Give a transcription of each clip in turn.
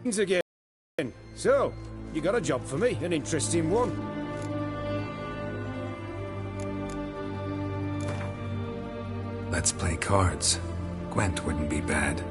Again. So, you got a job for me? An interesting one? Let's play cards. Gwent wouldn't be bad.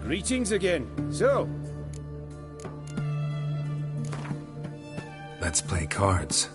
Greetings again. So, let's play cards.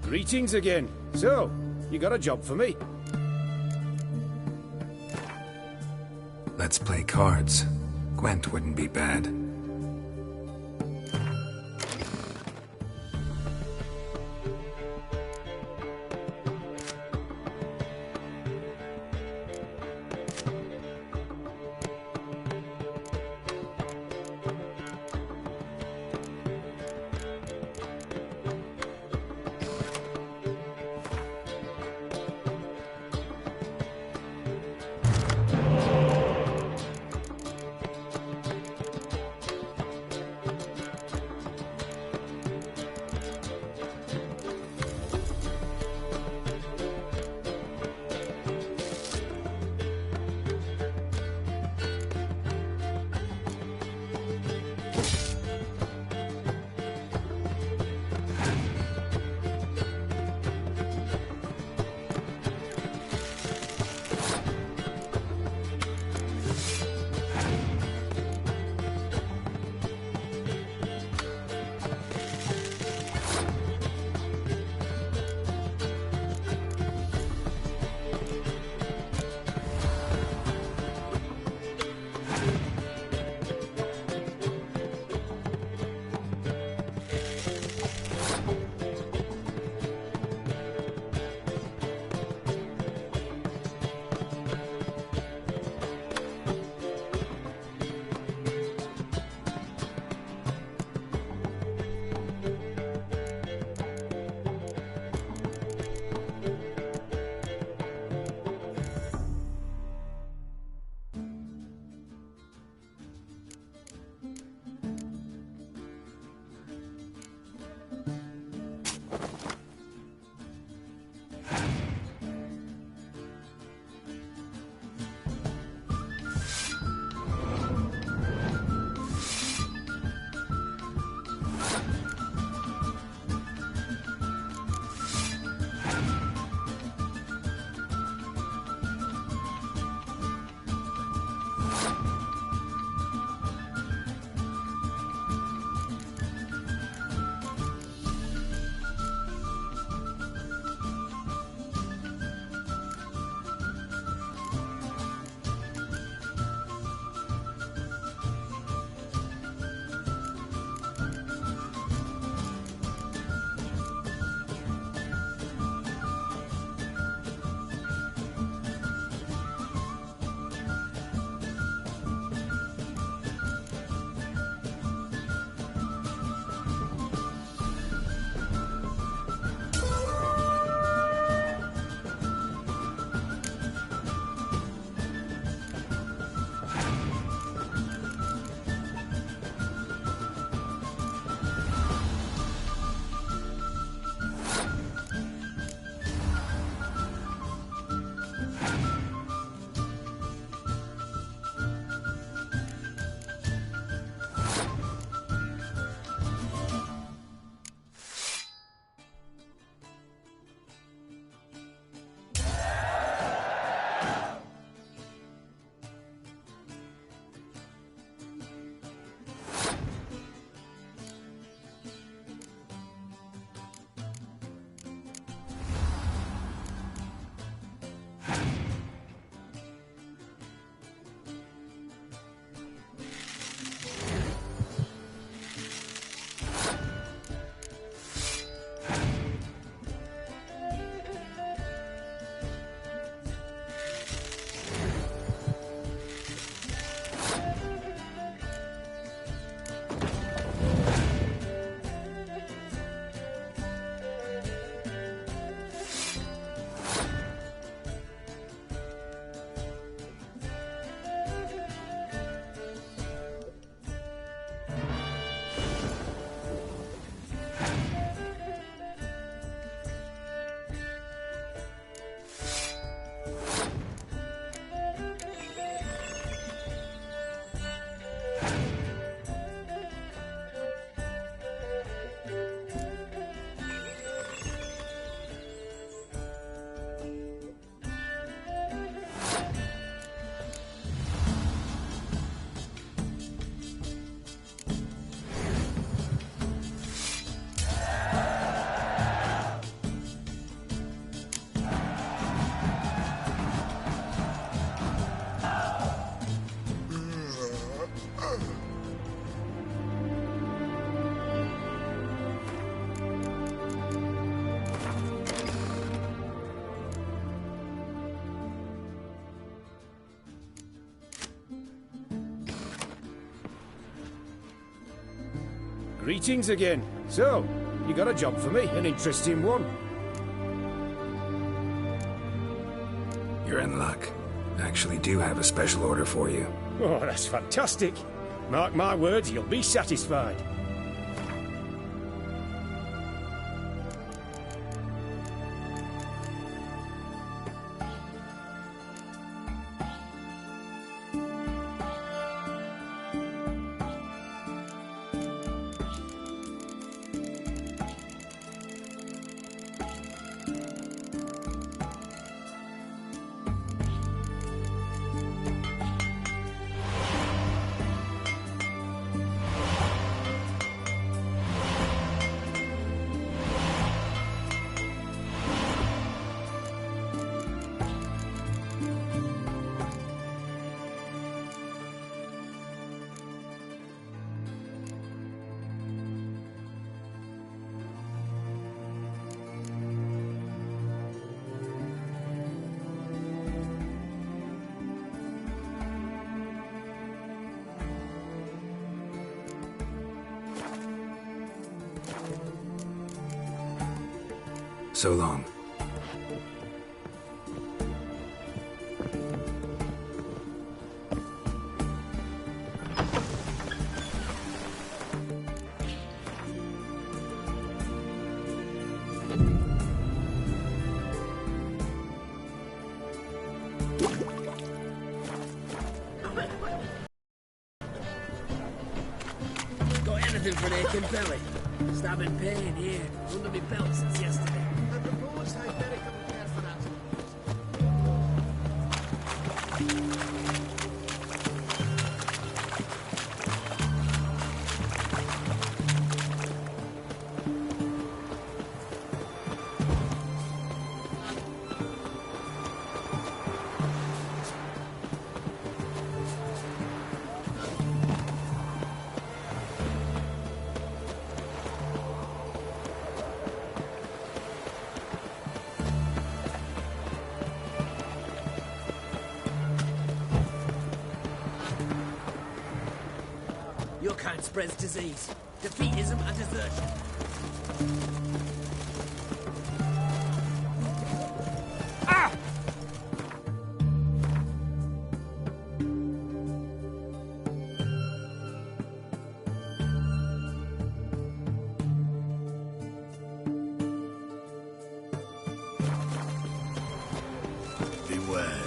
Greetings again. So, you got a job for me? Let's play cards. Gwent wouldn't be bad. Greetings again. So, you got a job for me, an interesting one. You're in luck. I actually do have a special order for you. Oh, that's fantastic. Mark my words, you'll be satisfied. So long. Got anything for an aching belly? Stabbing pain here, under my belt since yesterday. I propose hypothetical care for that. Your kind spreads disease, defeatism and desertion. Ah! Beware,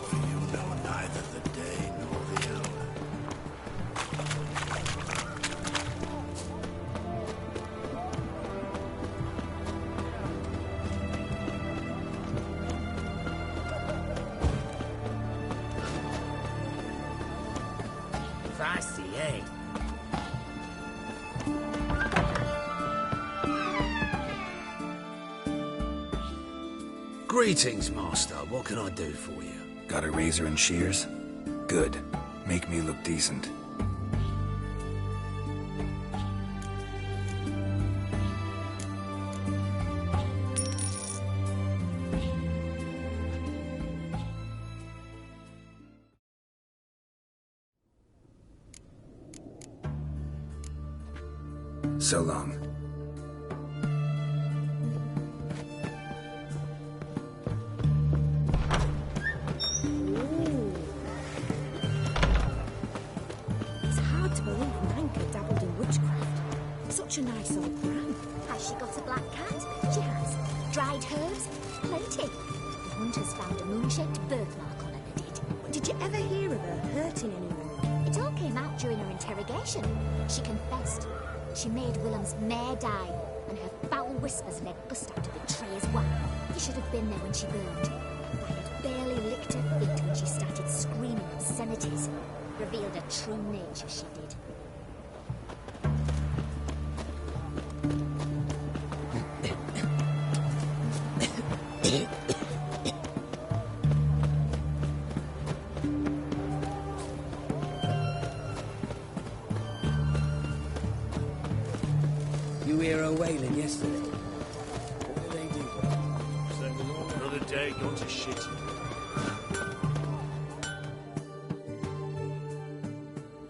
for you know neither the day nor the hour. Feisty, eh? Greetings, Master. What can I do for you? Got a razor and shears? Good. Make me look decent. So long. It's hard to believe Nanka dabbled in witchcraft. Such a nice old gran. Has she got a black cat? She has. Dried herbs? Plenty. The hunters found a moon-shaped birthmark on her, they did. Did you ever hear of her hurting anyone? It all came out during her interrogation. She confessed. She made Willem's mare die, and her foul whispers led Gustav to betray his wife. He should have been there when she burned. I had barely licked her feet when she started screaming obscenities. Revealed her true nature, she did. You hear her wailing yesterday? What did they do? Another day gone to shit.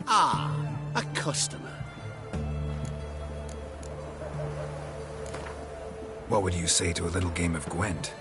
Ah, a customer. What would you say to a little game of Gwent?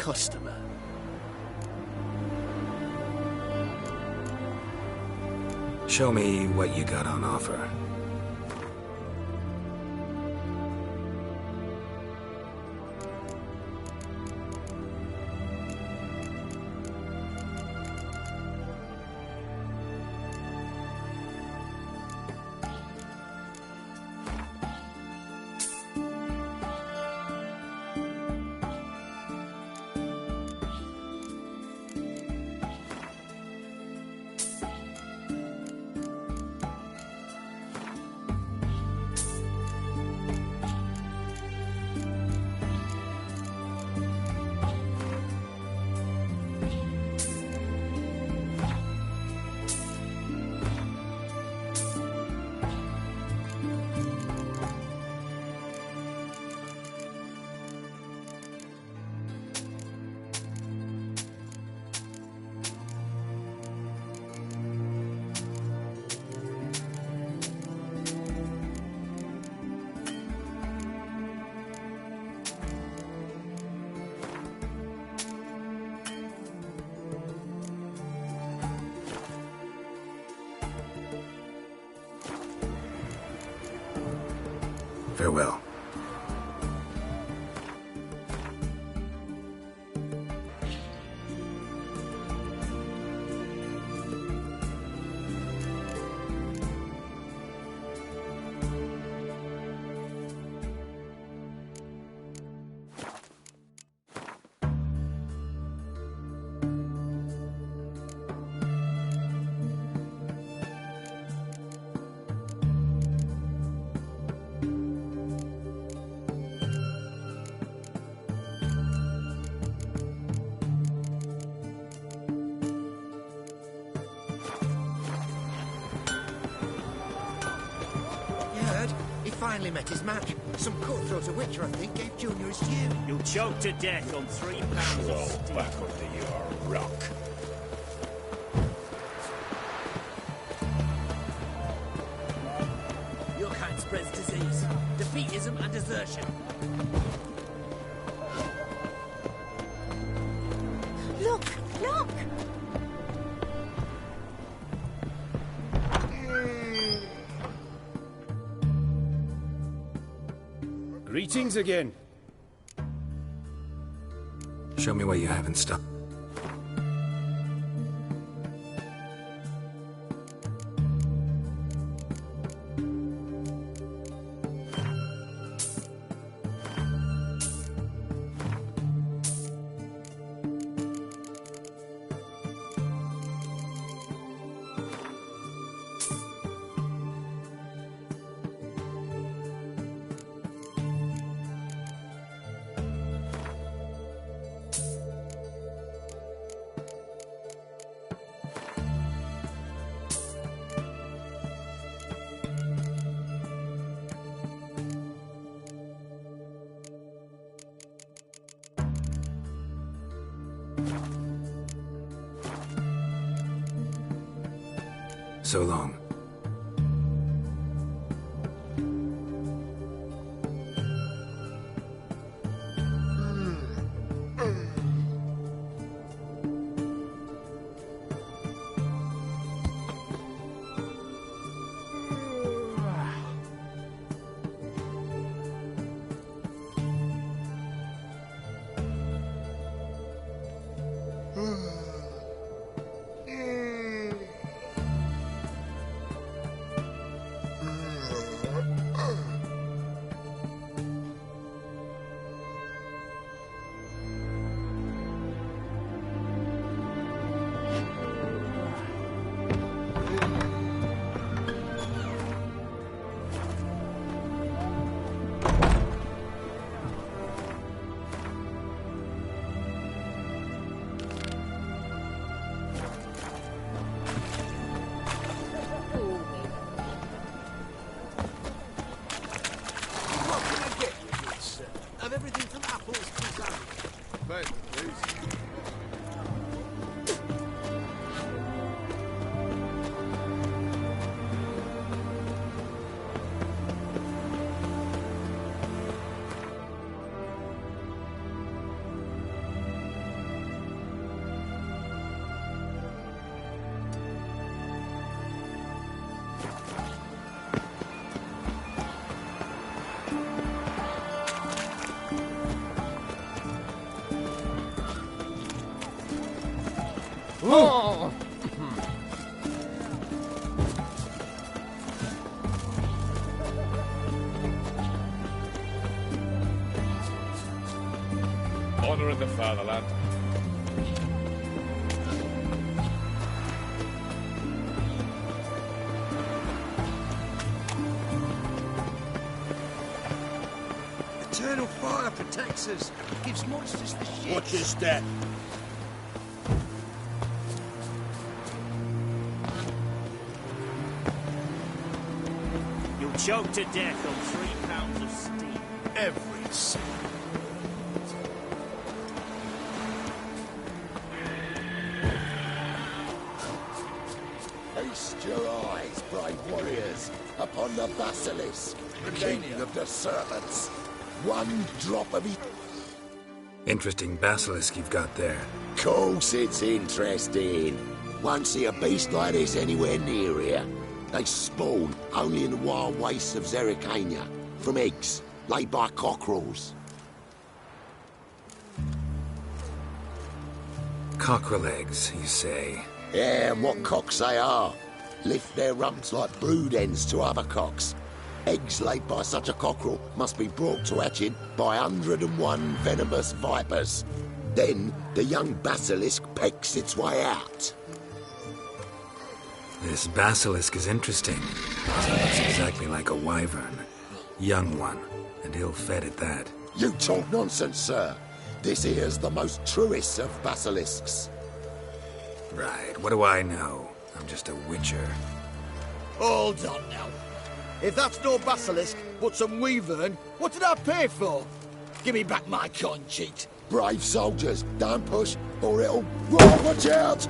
customer. Show me what you got on offer. Farewell. Finally met his match. Some cutthroat a witcher, I think, gave Junior his due. You'll choke to death on 3 pounds of Crawl steel. back under your rock. Your kind spreads disease, defeatism and desertion. Look! Look! Greetings again. Show me what you have in stock. So long. honour of the fatherland. Eternal fire protects us. Gives monsters the shit. Watch your step. You'll choke to death on 3 pounds of steam. Every single. Feast your eyes, brave warriors, upon the Basilisk, king of the serpents. One drop of it. Interesting basilisk you've got there. Course it's interesting. Won't see a beast like this anywhere near here. They spawn only in the wild wastes of Zerrikania, from eggs laid by cockerels. Cockerel eggs, you say? Yeah, and what cocks they are. Lift their rumps like brood hens to other cocks. Eggs laid by such a cockerel must be brought to hatching by 101 venomous vipers. Then the young basilisk pecks its way out. This basilisk is interesting. It's exactly like a wyvern. Young one, and ill-fed at that. You talk nonsense, sir. This here's the most truest of basilisks. Right, what do I know? I'm just a witcher. Hold on now. If that's no basilisk, but some wyvern, what did I pay for? Give me back my coin, cheat. Brave soldiers, don't push, or it'll... Whoa, watch out!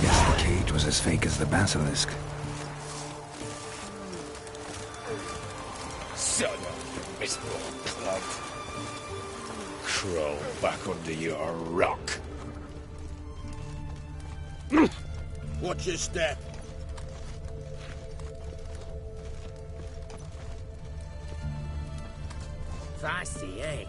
Guess the cage was as fake as the basilisk. Son of a miserable club. Crawl back under your rock. Watch your step. Feisty, eh?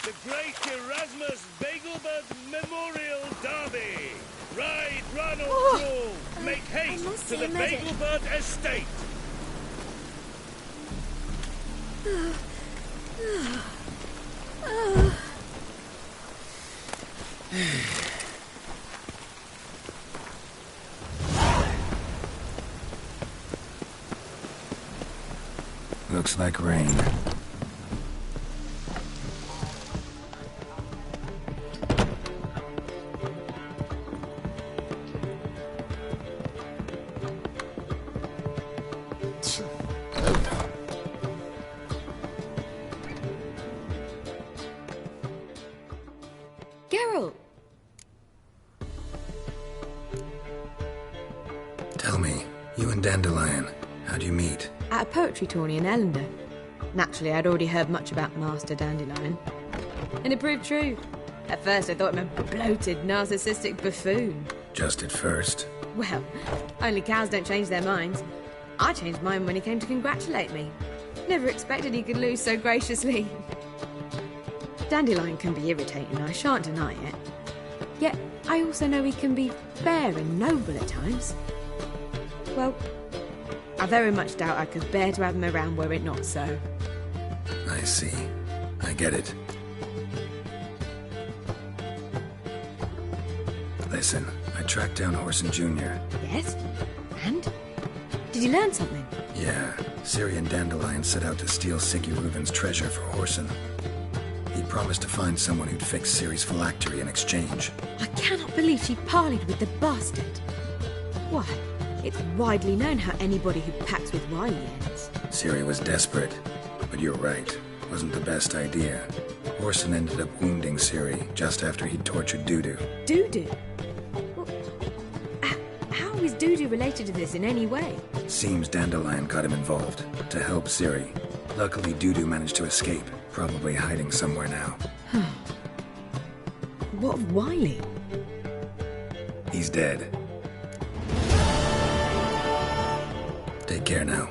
The Great Erasmus Bagelbird Memorial Derby. Ride, run, or crawl. Make haste to the Bagelbird Estate. Looks like rain. Geralt! Tell me, you and Dandelion, how'd you meet? At a poetry tourney in Ellender. Naturally, I'd already heard much about Master Dandelion. And it proved true. At first, I thought him a bloated, narcissistic buffoon. Just at first. Well, only cows don't change their minds. I changed mine when he came to congratulate me. Never expected he could lose so graciously. Dandelion can be irritating, I shan't deny it. Yet, I also know he can be fair and noble at times. Well, I very much doubt I could bear to have him around were it not so. I see. I get it. Listen, I tracked down Horson Jr. Yes? And? Did you learn something? Yeah, Ciri and Dandelion set out to steal Siggy Reuven's treasure for Horson. He promised to find someone who'd fix Ciri's phylactery in exchange. I cannot believe she parleyed with the bastard. Why, it's widely known how anybody who packs with Wiley ends. Ciri was desperate, but you're right. Wasn't the best idea. Horson ended up wounding Ciri just after he'd tortured Dudu. Dudu? Well, how is Dudu related to this in any way? Seems Dandelion got him involved, to help Ciri. Luckily, Dudu managed to escape, probably hiding somewhere now. What of Wiley? He's dead. Take care now.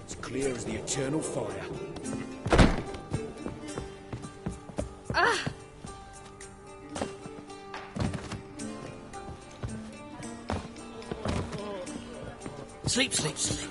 It's clear as the eternal fire. Sleep, sleep, sleep.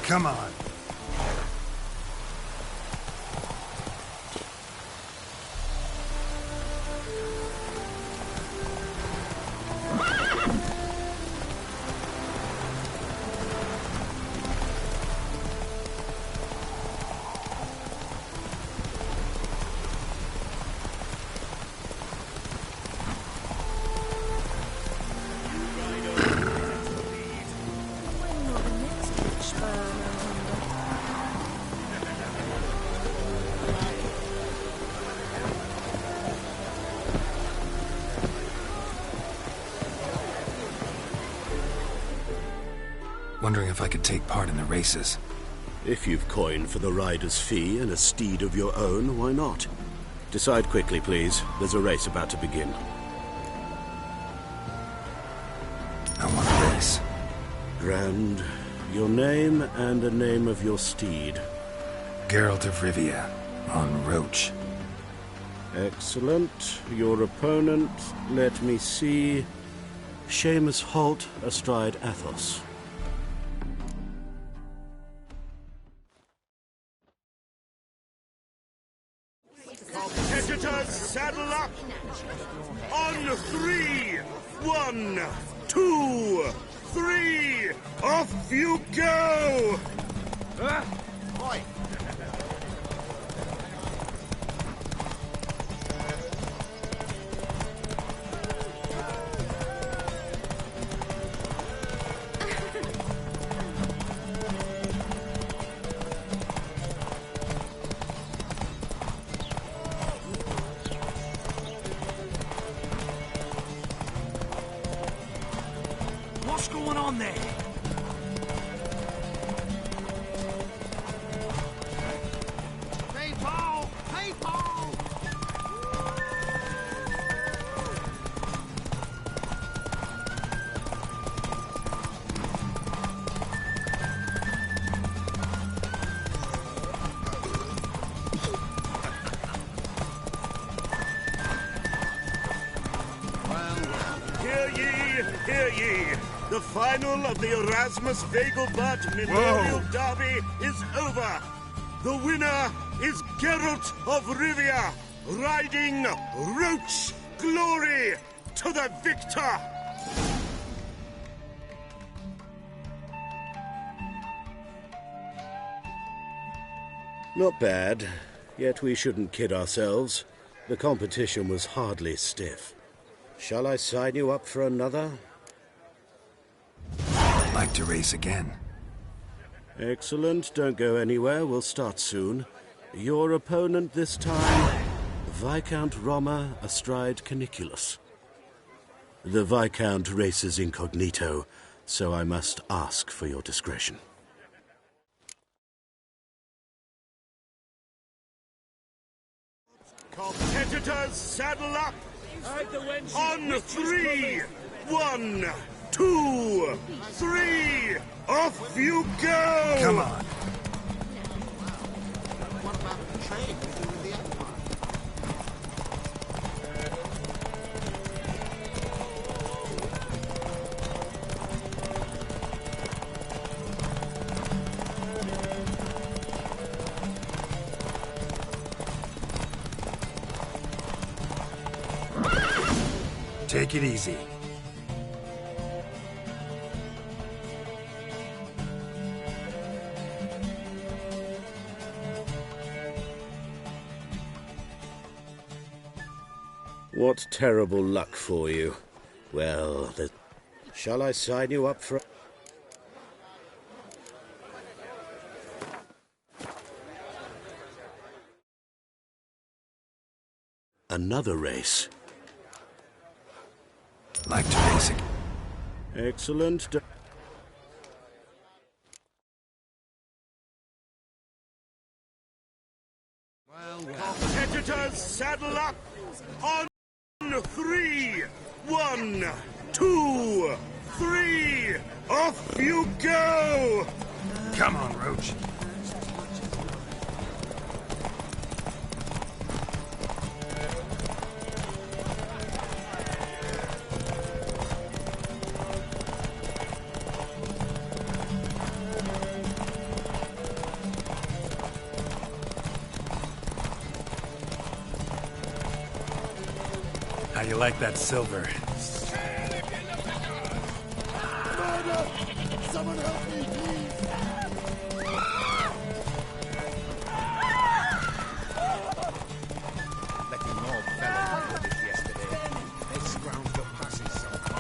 Come on. Wondering if I could take part in the races. If you've coin for the rider's fee and a steed of your own, why not? Decide quickly, please. There's a race about to begin. I want a race. Grand. Your name and the name of your steed. Geralt of Rivia, on Roach. Excellent. Your opponent, let me see. Seamus Holt astride Athos. 3, 1, 2, 3, off you go! Oi! What's going on there? People! People! Hear ye, hear ye! The final of the Erasmus Vegelbud Memorial Derby is over. The winner is Geralt of Rivia, riding Roach Glory to the victor! Not bad, yet we shouldn't kid ourselves. The competition was hardly stiff. Shall I sign you up for another? Like to race again. Excellent. Don't go anywhere. We'll start soon. Your opponent this time, Viscount Roma astride Caniculus. The Viscount races incognito, so I must ask for your discretion. Competitors, saddle up! On 3, 1, 2, 3, off you go! Come on. What about the trade with the Empire? Take it easy. What terrible luck for you. Well, shall I sign you up for... another race? Like to race again. Excellent. Competitors, saddle up! On 3, 1, 2, 3, off you go! Come on, Roach. How you like that silver? Murder! Someone help me, please! Letting more fellas do this yesterday. They scrounged up passes somehow.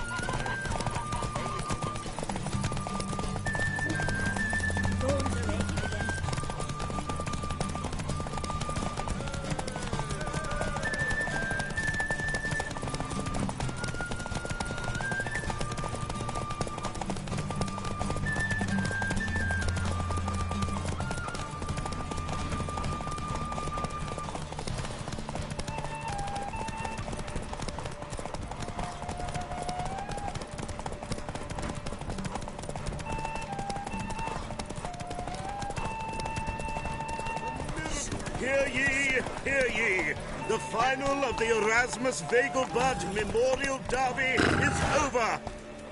Hear ye, hear ye! The final of the Erasmus Vegelbud Memorial Derby is over!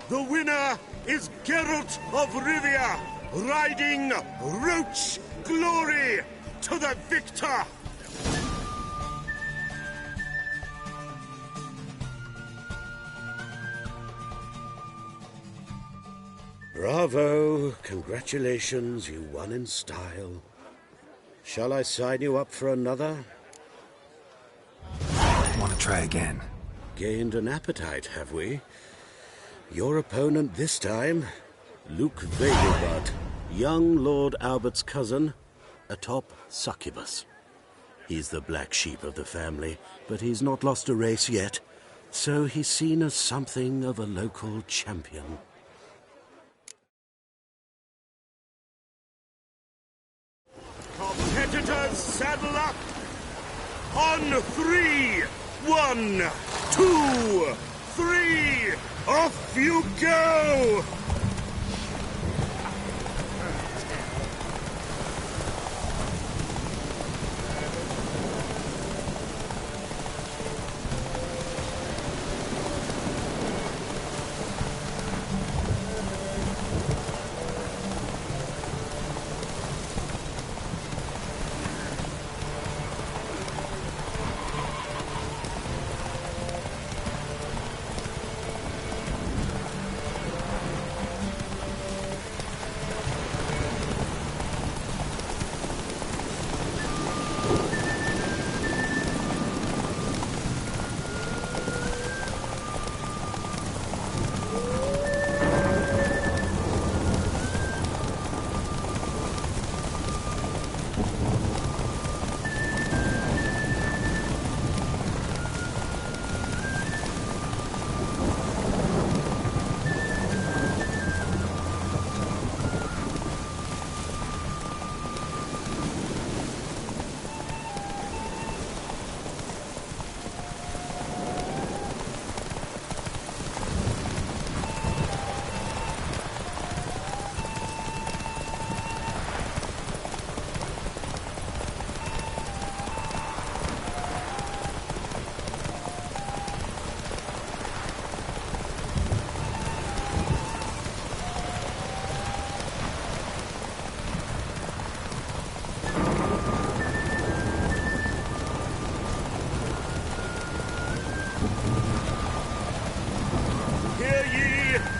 The winner is Geralt of Rivia, riding Roach Glory to the victor! Bravo! Congratulations, you won in style. Shall I sign you up for another? Want to try again? Gained an appetite, have we? Your opponent this time, Luke Vegelbud, young Lord Albert's cousin, atop succubus. He's the black sheep of the family, but he's not lost a race yet, so he's seen as something of a local champion. Competitors, saddle up! On 3! 1, 2, 3! Off you go!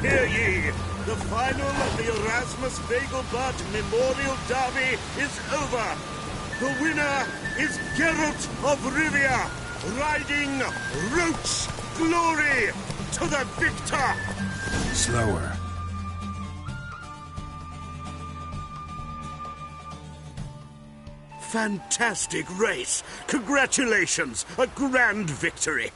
Hear ye! The final of the Erasmus Vegelbud Memorial Derby is over! The winner is Geralt of Rivia, riding Roach Glory to the victor! Slower. Fantastic race! Congratulations! A grand victory!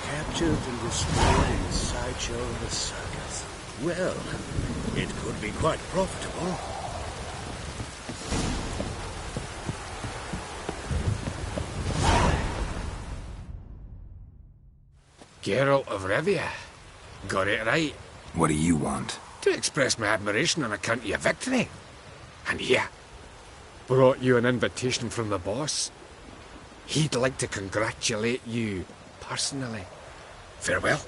Captured and destroyed in the sideshow of the circus. Well, it could be quite profitable. Geralt of Rivia. Got it right. What do you want? To express my admiration on account of your victory. And here, brought you an invitation from the boss. He'd like to congratulate you personally. Farewell.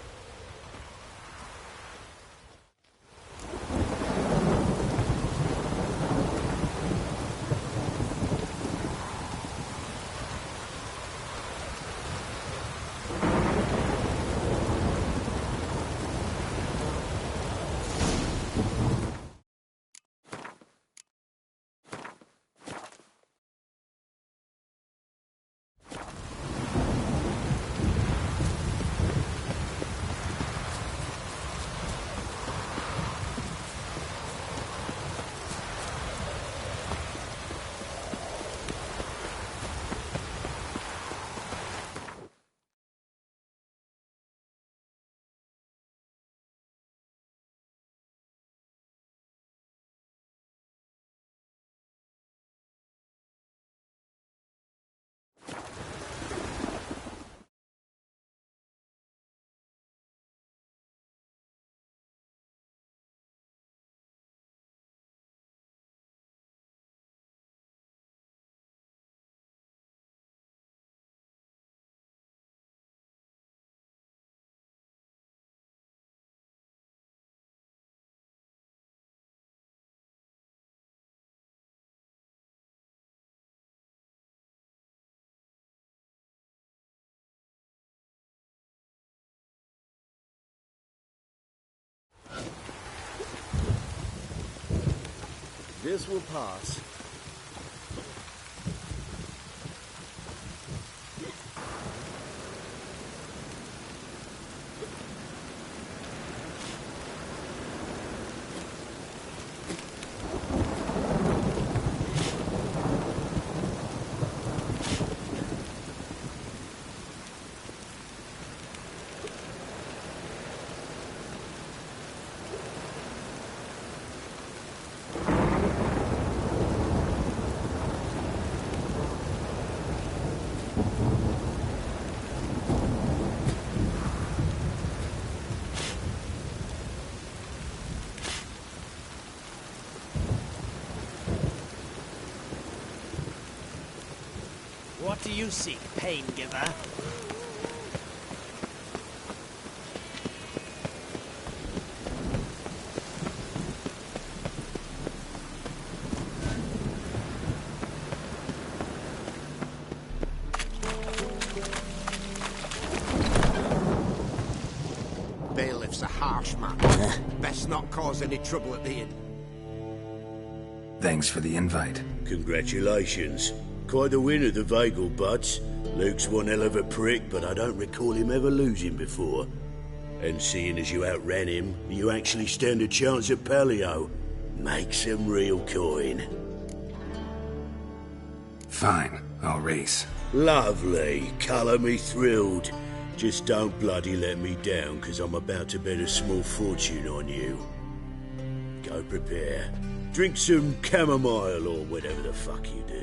This will pass. What do you seek, pain giver? Bailiff's a harsh man. Best not cause any trouble at the inn. Thanks for the invite. Congratulations. Quite the winner, the Vagel Buds. Luke's one hell of a prick, but I don't recall him ever losing before. And seeing as you outran him, you actually stand a chance at Paleo. Make some real coin. Fine, I'll race. Lovely. Colour me thrilled. Just don't bloody let me down, 'cause I'm about to bet a small fortune on you. Go prepare. Drink some chamomile or whatever the fuck you do.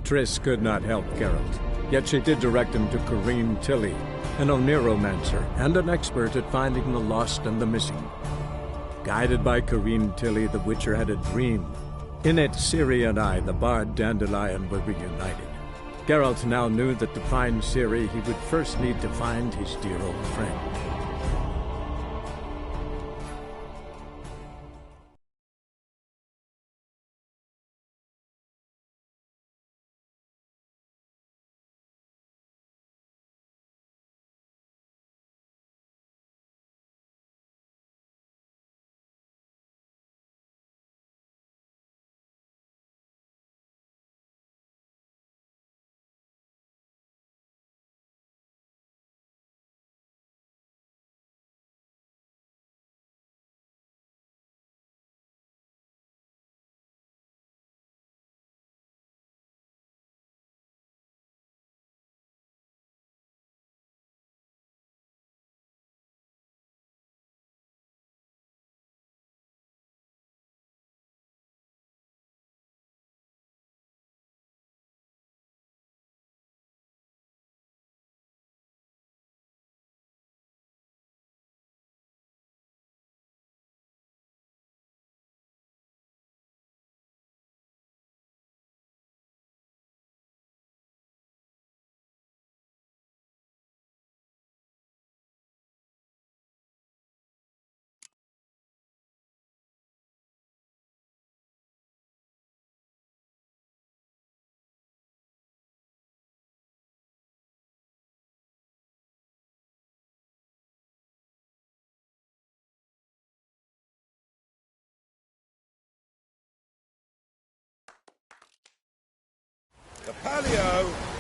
Triss could not help Geralt, yet she did direct him to Corrine Tilly, an Oniromancer and an expert at finding the lost and the missing. Guided by Corrine Tilly, the Witcher had a dream. In it, Ciri and I, the bard Dandelion, were reunited. Geralt now knew that to find Ciri, he would first need to find his dear old friend.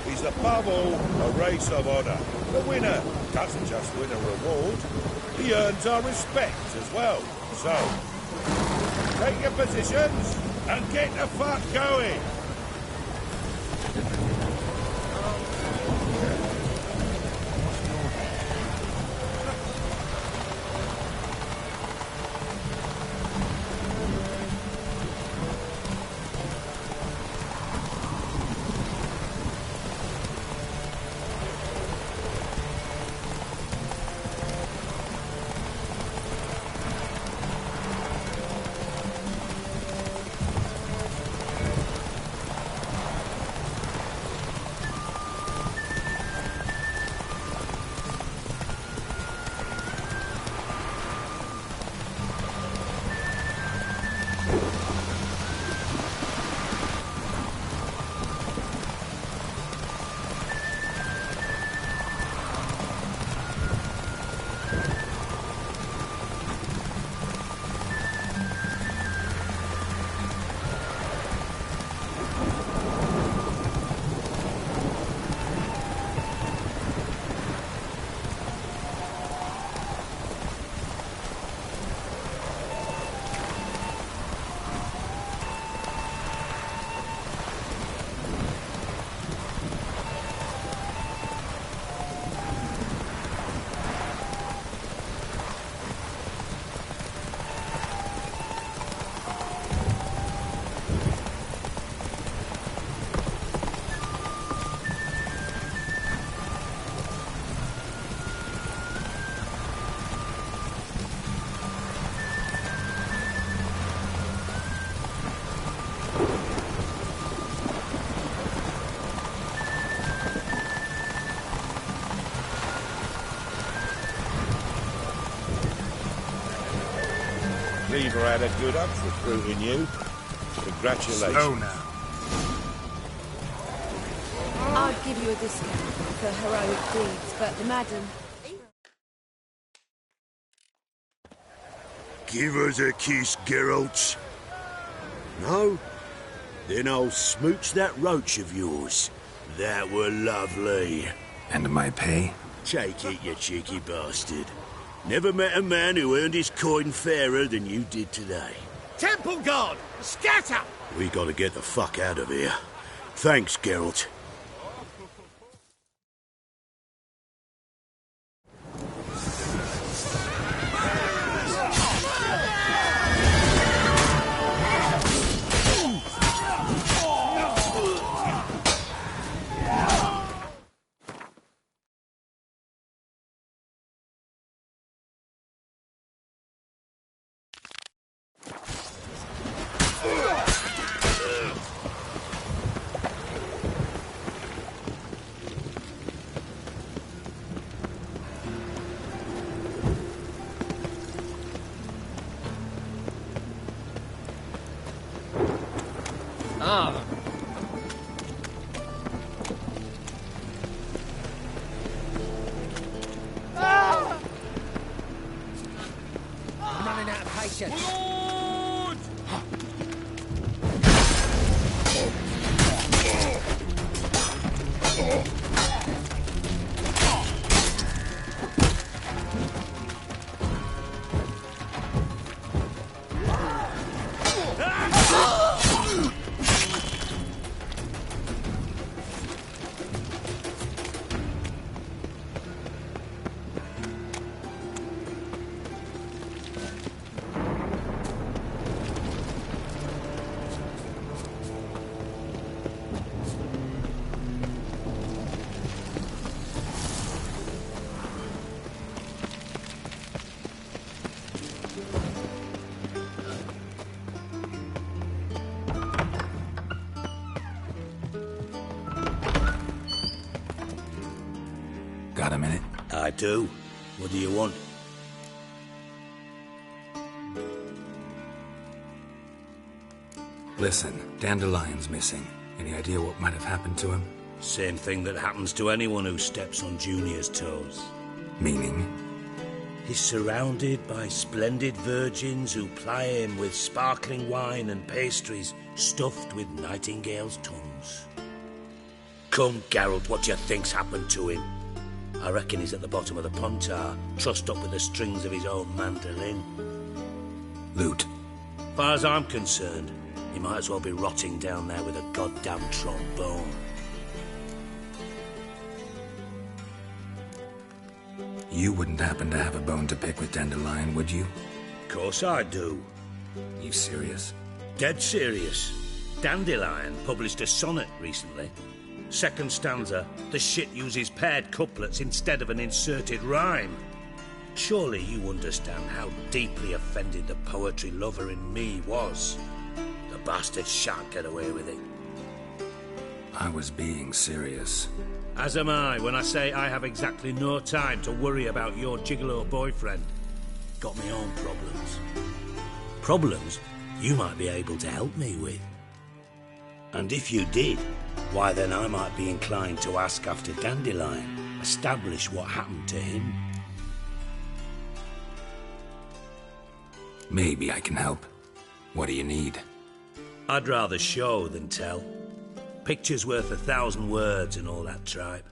is above all a race of honour. The winner doesn't just win a reward, he earns our respect as well. So, take your positions and get the fuck going! Cleaver had a good up recruiting you. Congratulations. Slow now. I'd give you a discount for heroic deeds, but the madam... Give us a kiss, Geralt. No? Then I'll smooch that roach of yours. That were lovely. And my pay? Take it, you cheeky bastard. Never met a man who earned his coin fairer than you did today. Temple Guard! Scatter! We gotta get the fuck out of here. Thanks, Geralt. Ah. I'm running out of patience. Got a minute? I do. What do you want? Listen, Dandelion's missing. Any idea what might have happened to him? Same thing that happens to anyone who steps on Junior's toes. Meaning? He's surrounded by splendid virgins who ply him with sparkling wine and pastries stuffed with nightingales' tongues. Come, Geralt, what do you think's happened to him? I reckon he's at the bottom of the Pontar, trussed up with the strings of his own mandolin. Loot. Far as I'm concerned, he might as well be rotting down there with a goddamn trombone. You wouldn't happen to have a bone to pick with Dandelion, would you? Course I do. You serious? Dead serious. Dandelion published a sonnet recently. Second stanza, the shit uses paired couplets instead of an inserted rhyme. Surely you understand how deeply offended the poetry lover in me was. The bastard shan't get away with it. I was being serious. As am I when I say I have exactly no time to worry about your gigolo boyfriend. Got my own problems. Problems you might be able to help me with. And if you did, why then I might be inclined to ask after Dandelion, establish what happened to him. Maybe I can help. What do you need? I'd rather show than tell. Picture's worth 1,000 words and all that tripe.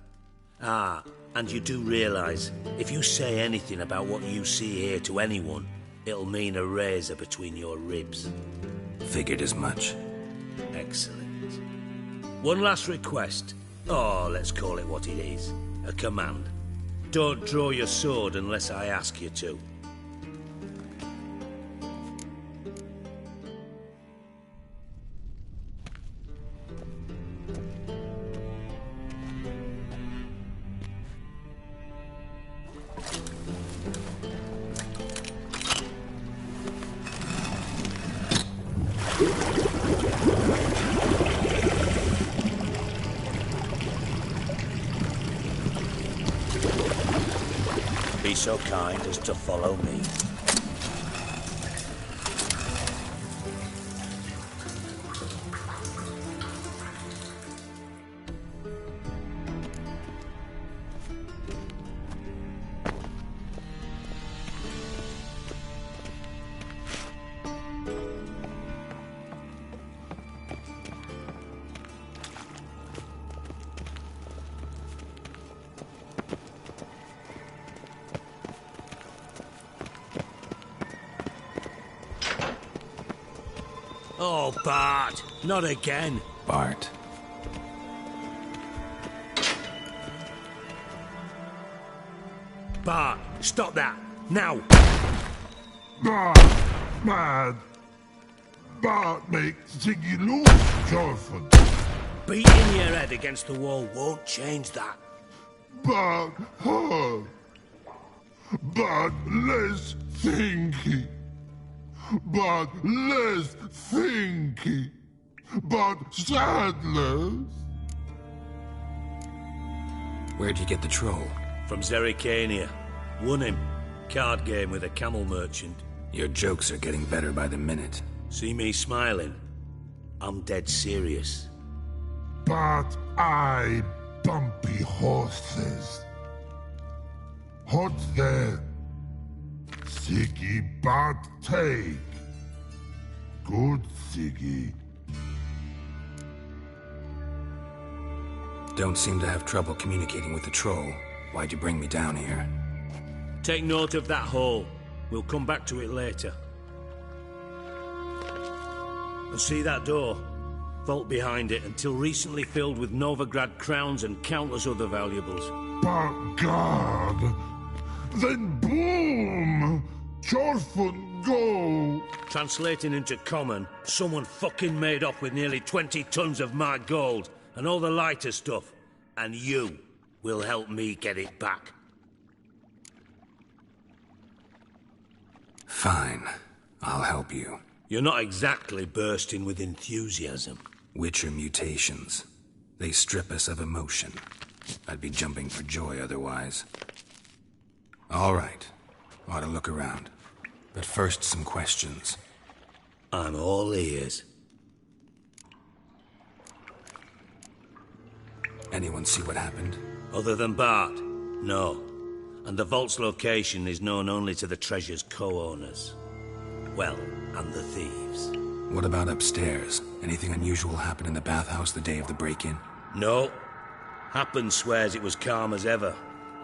Ah, and you do realise, if you say anything about what you see here to anyone, it'll mean a razor between your ribs. Figured as much. Excellent. One last request. Oh, let's call it what it is. A command. Don't draw your sword unless I ask you to. Be so kind as to follow me. Oh, Bart, not again. Bart. Bart, stop that, now. Bart, mad. Bart makes Ziggy lose, Jorfin. Beating your head against the wall won't change that. Bart, hard. Bart, less thinky. But less thinky, but sadless. Where'd you get the troll? From Zerrikania. Won him. Card game with a camel merchant. Your jokes are getting better by the minute. See me smiling? I'm dead serious. But I bumpy horses. Hot there. Siggy but take. Good Siggy. Don't seem to have trouble communicating with the troll. Why'd you bring me down here? Take note of that hole. We'll come back to it later. And see that door? Vault behind it, until recently filled with Novigrad crowns and countless other valuables. But God! Then boom! Jorfun go! Translating into common, someone fucking made off with nearly 20 tons of my gold and all the lighter stuff. And you will help me get it back. Fine. I'll help you. You're not exactly bursting with enthusiasm. Witcher mutations. They strip us of emotion. I'd be jumping for joy otherwise. All right. Ought to look around. But first, some questions. I'm all ears. Anyone see what happened? Other than Bart? No. And the vault's location is known only to the treasure's co-owners. Well, and the thieves. What about upstairs? Anything unusual happen in the bathhouse the day of the break-in? No. Happen swears it was calm as ever.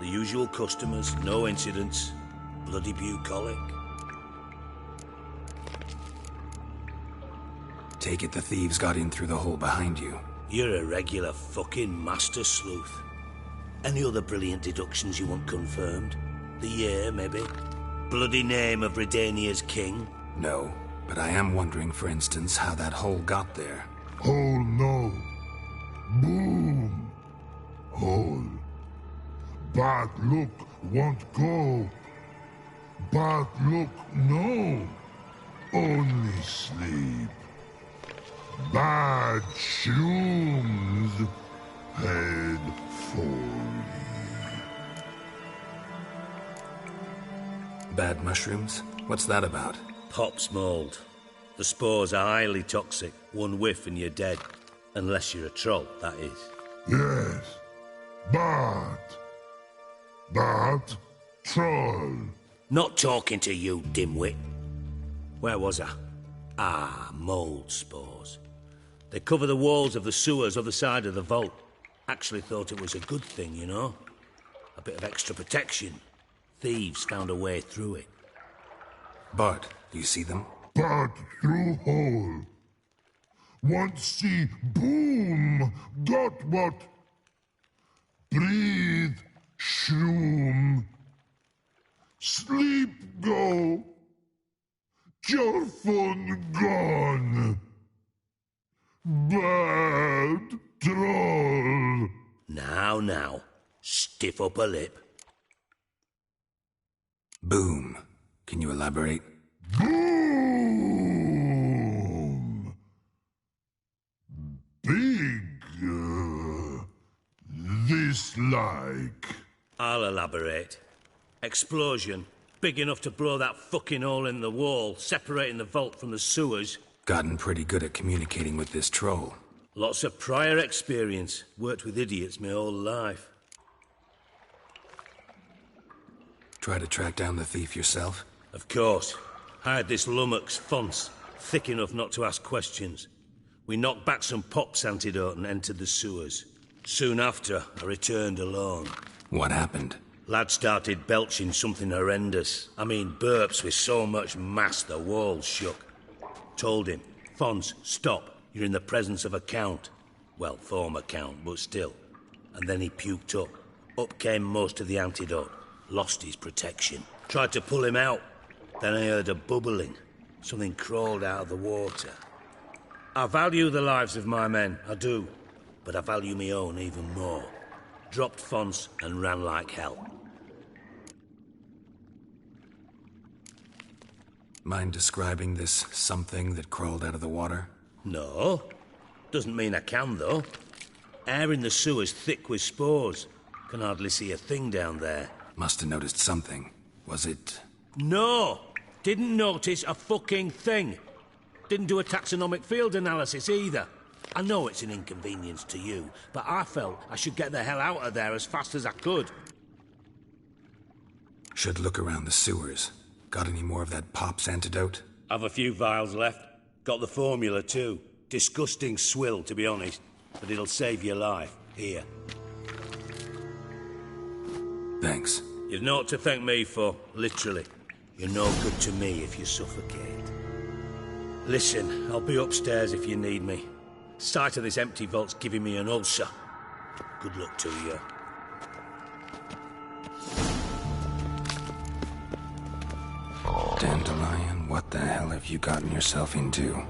The usual customers, no incidents. Bloody bucolic. Take it the thieves got in through the hole behind you. You're a regular fucking master sleuth. Any other brilliant deductions you want confirmed? The year, maybe? Bloody name of Redania's king? No, but I am wondering, for instance, how that hole got there. Hole no. Boom. Hole. Bad look won't go. Bad look no. Only sleep. Bad shoes. Head fully. Bad mushrooms? What's that about? Pop's mold. The spores are highly toxic. One whiff and you're dead. Unless you're a troll, that is. Yes. Bad. Bad troll. Not talking to you, dimwit. Where was I? Ah, mold spores. They cover the walls of the sewers other side of the vault. Actually thought it was a good thing, you know? A bit of extra protection. Thieves found a way through it. Bart, do you see them? Bad through hole. Want see boom. Got what? Breathe. Shroom. Sleep go. Your phone gone. Bad troll. Now. Stiff up a lip. Boom. Can you elaborate? Boom. Big. This like. I'll elaborate. Explosion. Big enough to blow that fucking hole in the wall, separating the vault from the sewers. Gotten pretty good at communicating with this troll. Lots of prior experience. Worked with idiots my whole life. Try to track down the thief yourself? Of course. Hired this lummox, Fons, thick enough not to ask questions. We knocked back some Pop's antidote and entered the sewers. Soon after, I returned alone. What happened? Lad started belching something horrendous. I mean, burps with so much mass the walls shook. Told him, Fons, stop. You're in the presence of a count. Well, former count, but still. And then he puked up. Up came most of the antidote. Lost his protection. Tried to pull him out. Then I heard a bubbling. Something crawled out of the water. I value the lives of my men, I do. But I value my own even more. Dropped Fons and ran like hell. Mind describing this something that crawled out of the water? No. Doesn't mean I can, though. Air in the sewer's thick with spores. Can hardly see a thing down there. Must have noticed something. Was it... No! Didn't notice a fucking thing. Didn't do a taxonomic field analysis either. I know it's an inconvenience to you, but I felt I should get the hell out of there as fast as I could. Should look around the sewers. Got any more of that Pop's antidote? I've a few vials left. Got the formula too. Disgusting swill, to be honest. But it'll save your life. Here. Thanks. You've naught to thank me for, literally. You're no good to me if you suffocate. Listen, I'll be upstairs if you need me. Sight of this empty vault's giving me an ulcer. Good luck to you. Dandelion, what the hell have you gotten yourself into?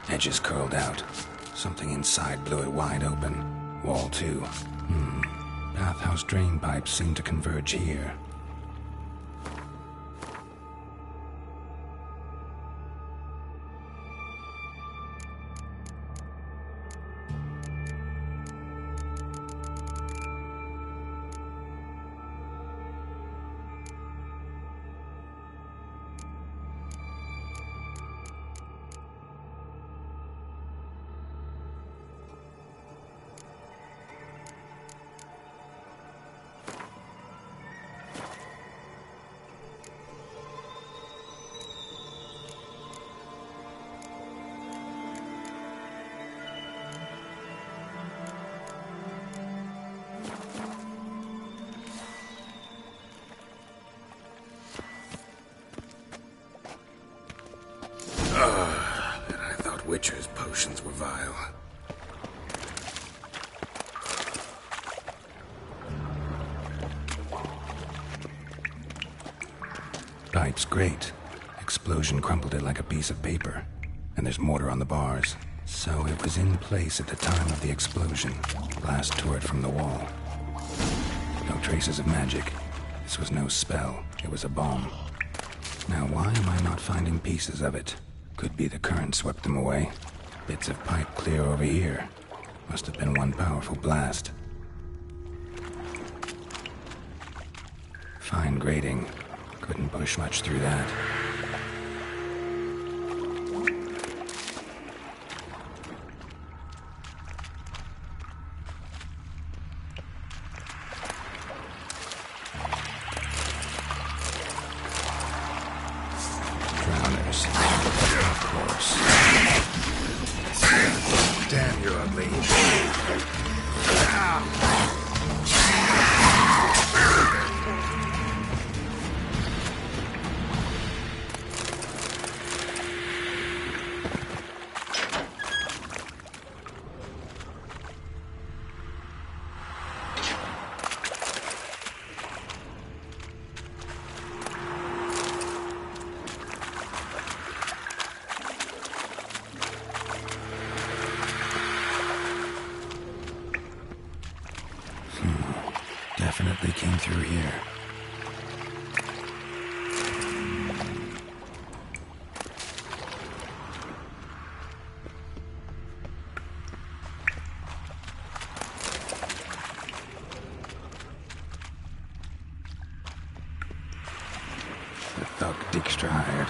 Edges curled out. Something inside blew it wide open. Wall too. Bathhouse drain pipes seem to converge here. Pipe's great. Explosion crumpled it like a piece of paper. And there's mortar on the bars. So it was in place at the time of the explosion. Blast tore it from the wall. No traces of magic. This was no spell. It was a bomb. Now why am I not finding pieces of it? Could be the current swept them away. Bits of pipe clear over here. Must have been one powerful blast. Fine grating. Couldn't push much through that. Drowners. Of course. Damn, you're ugly. Definitely came through here. The thug Dijkstra hired.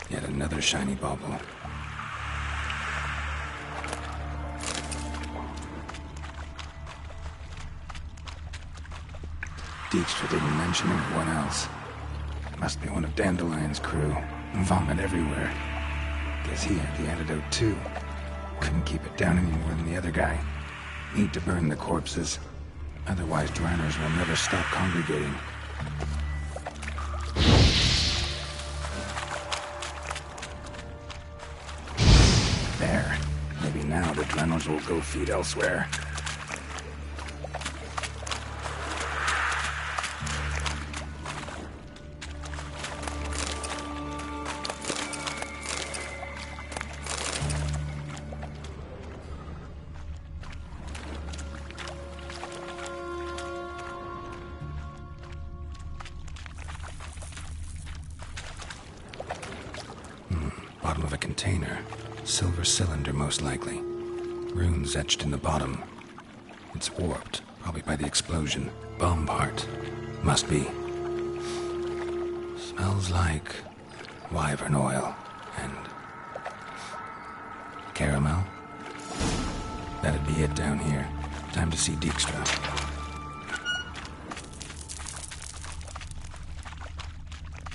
Yet another shiny bauble. Dijkstra didn't mention anyone else. Must be one of Dandelion's crew. Vomit everywhere. Guess he had the antidote too. Couldn't keep it down any more than the other guy. Need to burn the corpses. Otherwise, drowners will never stop congregating. There. Maybe now the drowners will go feed elsewhere. Bottom of a container. Silver cylinder, most likely. Runes etched in the bottom. It's warped, probably by the explosion. Bomb part. Must be. Smells like wyvern oil and caramel. That'd be it down here. Time to see Dijkstra.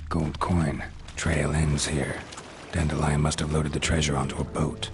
Gold coin. Trail ends here. Dandelion must have loaded the treasure onto a boat.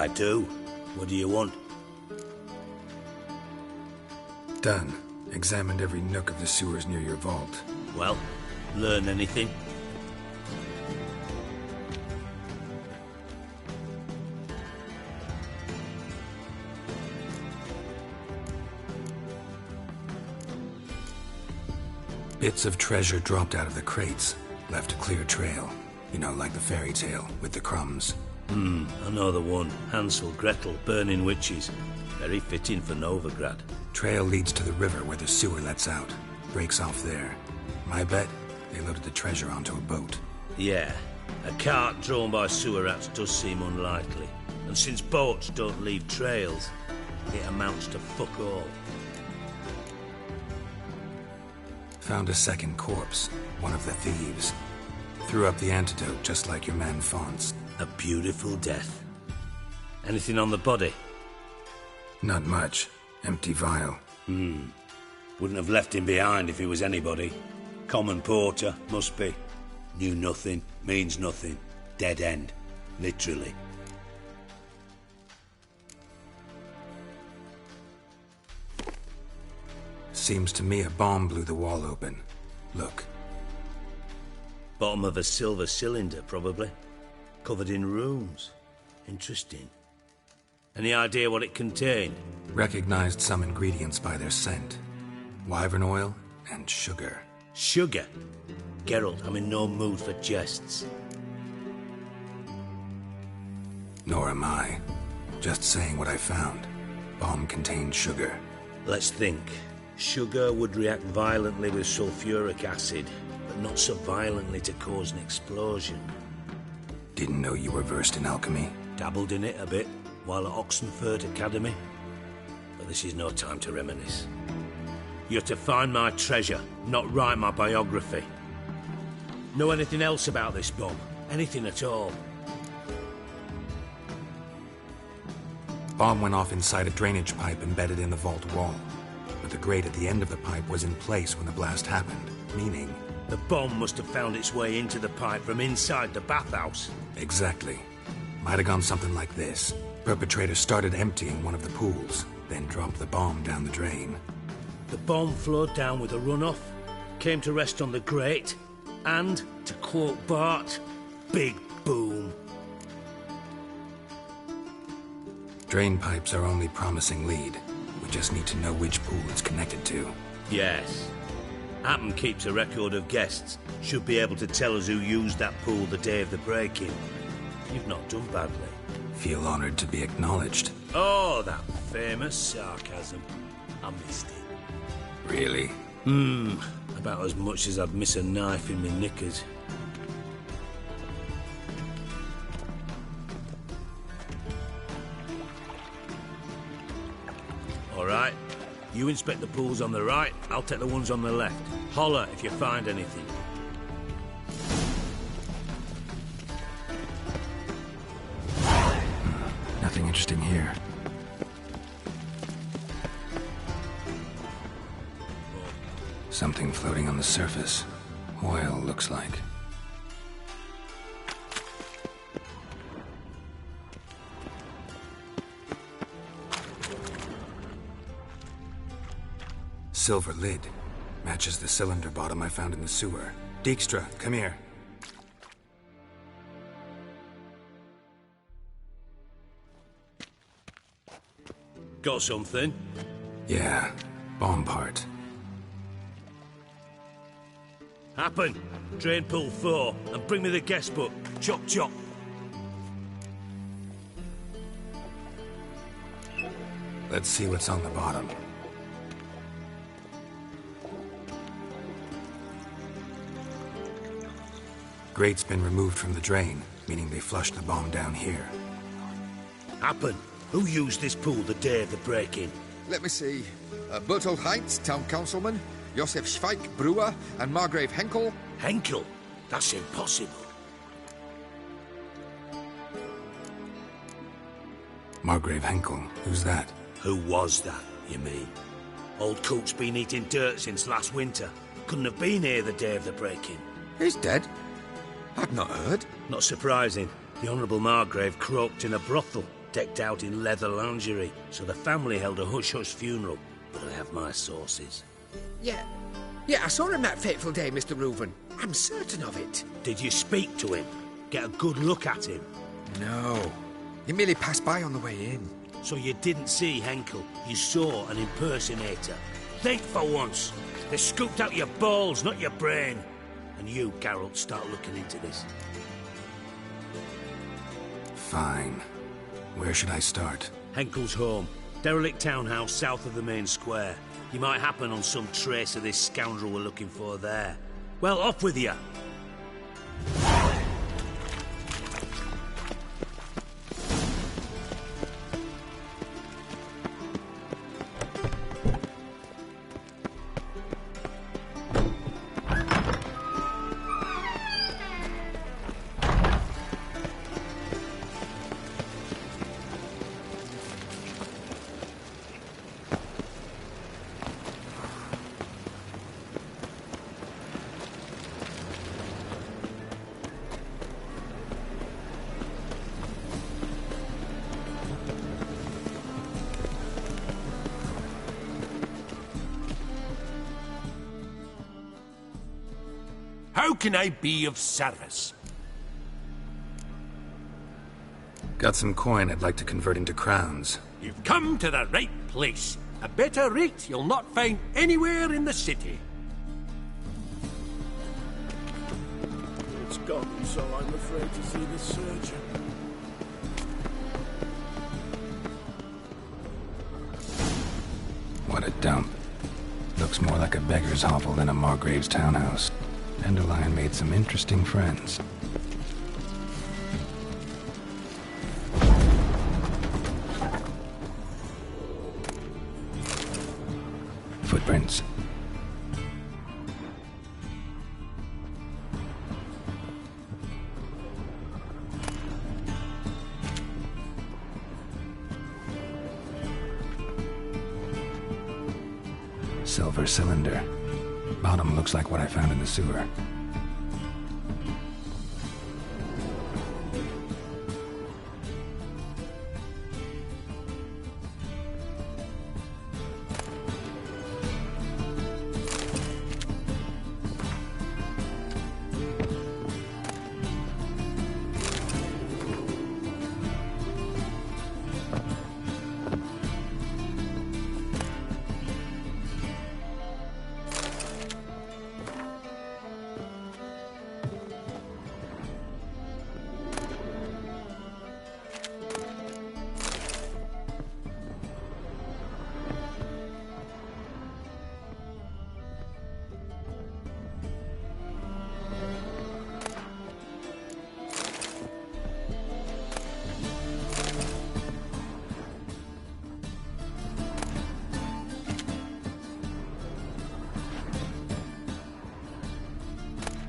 I do. What do you want? Done. Examined every nook of the sewers near your vault. Well, learn anything? Bits of treasure dropped out of the crates, left a clear trail. You know, like the fairy tale, with the crumbs. I know the one. Hansel, Gretel, burning witches. Very fitting for Novigrad. Trail leads to the river where the sewer lets out. Breaks off there. My bet, they loaded the treasure onto a boat. Yeah. A cart drawn by sewer rats does seem unlikely. And since boats don't leave trails, it amounts to fuck all. Found a second corpse, one of the thieves. Threw up the antidote just like your man Fonz. A beautiful death. Anything on the body? Not much. Empty vial. Wouldn't have left him behind if he was anybody. Common porter, must be. Knew nothing, means nothing. Dead end. Literally. Seems to me a bomb blew the wall open. Look. Bottom of a silver cylinder, probably. Covered in runes. Interesting. Any idea what it contained? Recognized some ingredients by their scent. Wyvern oil and sugar. Sugar? Geralt, I'm in no mood for jests. Nor am I. Just saying what I found. Bomb contained sugar. Let's think. Sugar would react violently with sulfuric acid, but not so violently to cause an explosion. Didn't know you were versed in alchemy. Dabbled in it a bit, while at Oxenford Academy. But this is no time to reminisce. You're to find my treasure, not write my biography. Know anything else about this bomb? Anything at all? Bomb went off inside a drainage pipe embedded in the vault wall. But the grate at the end of the pipe was in place when the blast happened, meaning... The bomb must have found its way into the pipe from inside the bathhouse. Exactly. Might have gone something like this. Perpetrator started emptying one of the pools, then dropped the bomb down the drain. The bomb flowed down with a runoff, came to rest on the grate, and, to quote Bart, big boom. Drain pipes are only promising lead. We just need to know which pool it's connected to. Yes. Appen keeps a record of guests. Should be able to tell us who used that pool the day of the break-in. You've not done badly. Feel honored to be acknowledged. Oh, that famous sarcasm. I missed it. Really? About as much as I'd miss a knife in my knickers. All right. You inspect the pools on the right, I'll take the ones on the left. Holler if you find anything. Nothing interesting here. Something floating on the surface. Oil, looks like. Silver lid. Matches the cylinder bottom I found in the sewer. Dijkstra, come here. Got something? Yeah, bomb part. Happen. Drain pool 4, and bring me the guest book. Chop chop. Let's see what's on the bottom. Grate's been removed from the drain, meaning they flushed the bomb down here. Happen. Who used this pool the day of the break-in? Let me see. Bertold Heinz, town councilman, Josef Schweik, brewer, and Margrave Henkel. Henkel? That's impossible. Margrave Henkel, who's that? Who was that, you mean? Old Coop's been eating dirt since last winter. Couldn't have been here the day of the break-in. He's dead? I've not heard. Not surprising. The Honourable Margrave croaked in a brothel. decked out in leather lingerie, so the family held a hush-hush funeral, but I have my sources. Yeah, I saw him that fateful day, Mr. Reuven. I'm certain of it. Did you speak to him? Get a good look at him? No. He merely passed by on the way in. So you didn't see Henkel, you saw an impersonator. Think for once. They scooped out your balls, not your brain. And you, Geralt, start looking into this. Fine. Where should I start? Henkel's home. Derelict townhouse south of the main square. You might happen on some trace of this scoundrel we're looking for there. Well, off with you. How can I be of service? Got some coin I'd like to convert into crowns. You've come to the right place. A better rate you'll not find anywhere in the city. It's gone, so I'm afraid to see the surgeon. What a dump. Looks more like a beggar's hovel than a Margrave's townhouse. Dandelion made some interesting friends. Footprints. Silver cylinder. Bottom looks like what I found in the sewer.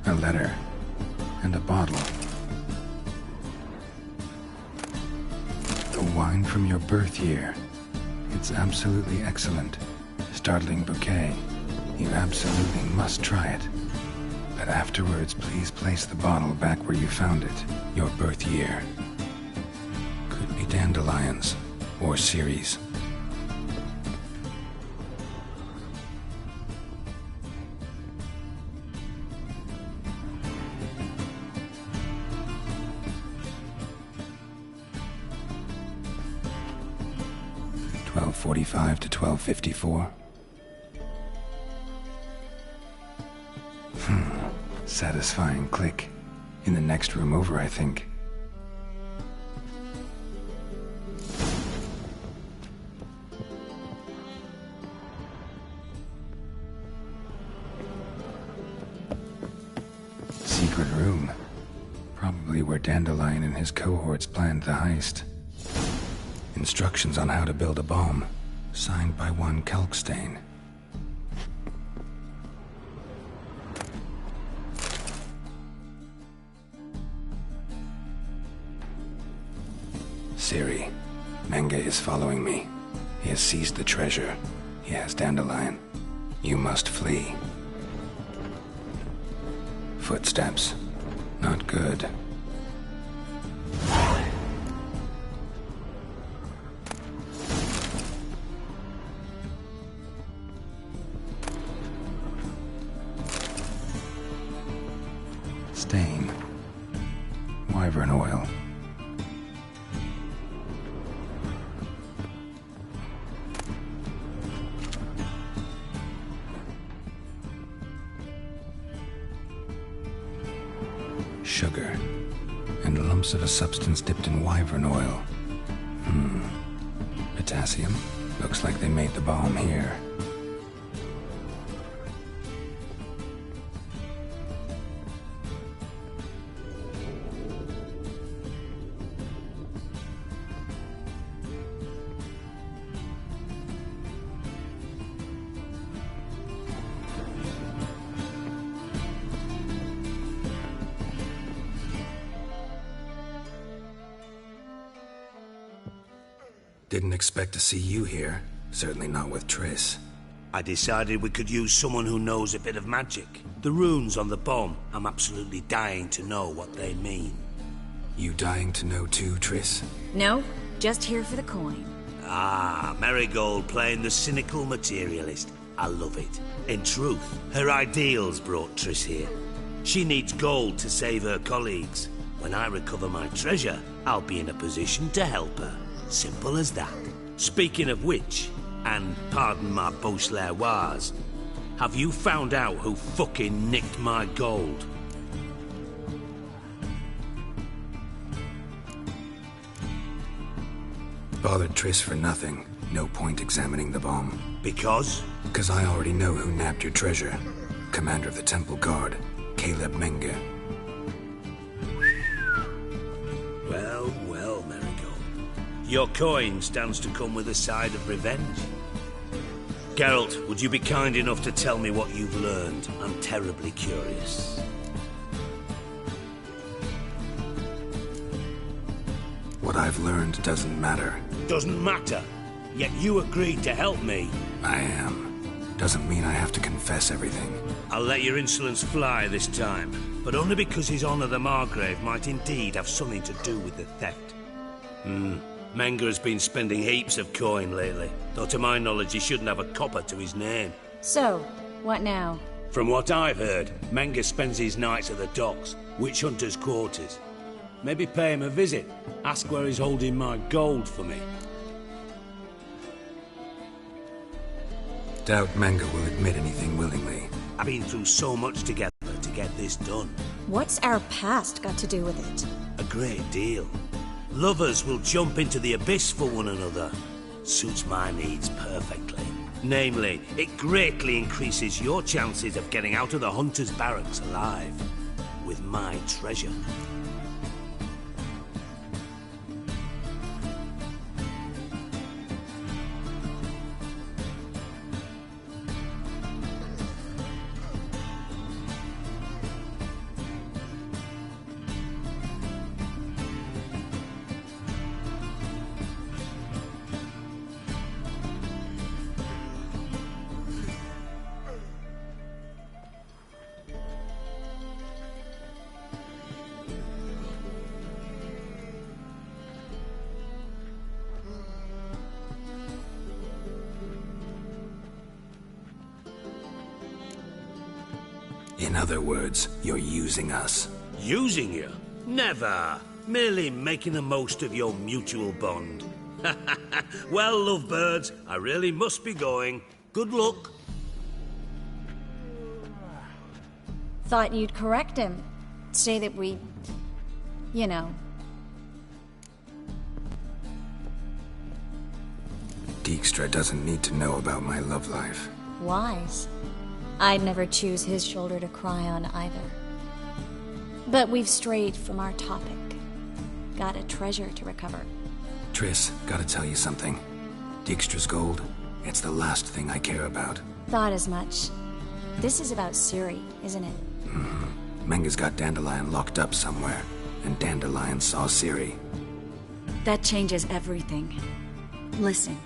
A letter. And a bottle. The wine from your birth year. It's absolutely excellent. Startling bouquet. You absolutely must try it. But afterwards, please place the bottle back where you found it. Your birth year. Could be dandelions. Or Ceres. .45 to 12:54. Satisfying click. In the next room over, I think. Secret room. Probably where Dandelion and his cohorts planned the heist. Instructions on how to build a bomb. Signed by one Kalkstain. Ciri, Menge is following me. He has seized the treasure. He has Dandelion. You must flee. Footsteps. Not good. stain. Wyvern oil. Sugar. And lumps of a substance dipped in wyvern oil. Potassium. Looks like they made the balm here. Didn't expect to see you here. Certainly not with Triss. I decided we could use someone who knows a bit of magic. The runes on the bomb, I'm absolutely dying to know what they mean. You dying to know too, Triss? No, just here for the coin. Ah, Marigold playing the cynical materialist. I love it. In truth, her ideals brought Triss here. She needs gold to save her colleagues. When I recover my treasure, I'll be in a position to help her. Simple as that. Speaking of which, and pardon my Beauclervois, have you found out who fucking nicked my gold? Bothered Triss for nothing. No point examining the bomb. Because? Because I already know who nabbed your treasure. Commander of the Temple Guard, Caleb Menge. Well, well, Marigold. Your coin stands to come with a side of revenge. Geralt, would you be kind enough to tell me what you've learned? I'm terribly curious. What I've learned doesn't matter. Doesn't matter? Yet you agreed to help me. I am. Doesn't mean I have to confess everything. I'll let your insolence fly this time, but only because His Honor the Margrave might indeed have something to do with the theft. Menge has been spending heaps of coin lately, though to my knowledge he shouldn't have a copper to his name. So, what now? From what I've heard, Menge spends his nights at the docks, witch hunters' quarters. Maybe pay him a visit. Ask where he's holding my gold for me. Doubt Menge will admit anything willingly. I've been through so much together to get this done. What's our past got to do with it? A great deal. Lovers will jump into the abyss for one another. Suits my needs perfectly. Namely, it greatly increases your chances of getting out of the hunter's barracks alive. With my treasure. In other words, you're using us. Using you? Never. Merely making the most of your mutual bond. Well, lovebirds, I really must be going. Good luck. Thought you'd correct him. Say that we... you know. Dijkstra doesn't need to know about my love life. Wise. I'd never choose his shoulder to cry on either. But we've strayed from our topic. Got a treasure to recover. Triss, gotta tell you something. Dijkstra's gold, it's the last thing I care about. Thought as much. This is about Ciri, isn't it? Menge's got Dandelion locked up somewhere, and Dandelion saw Ciri. That changes everything. Listen,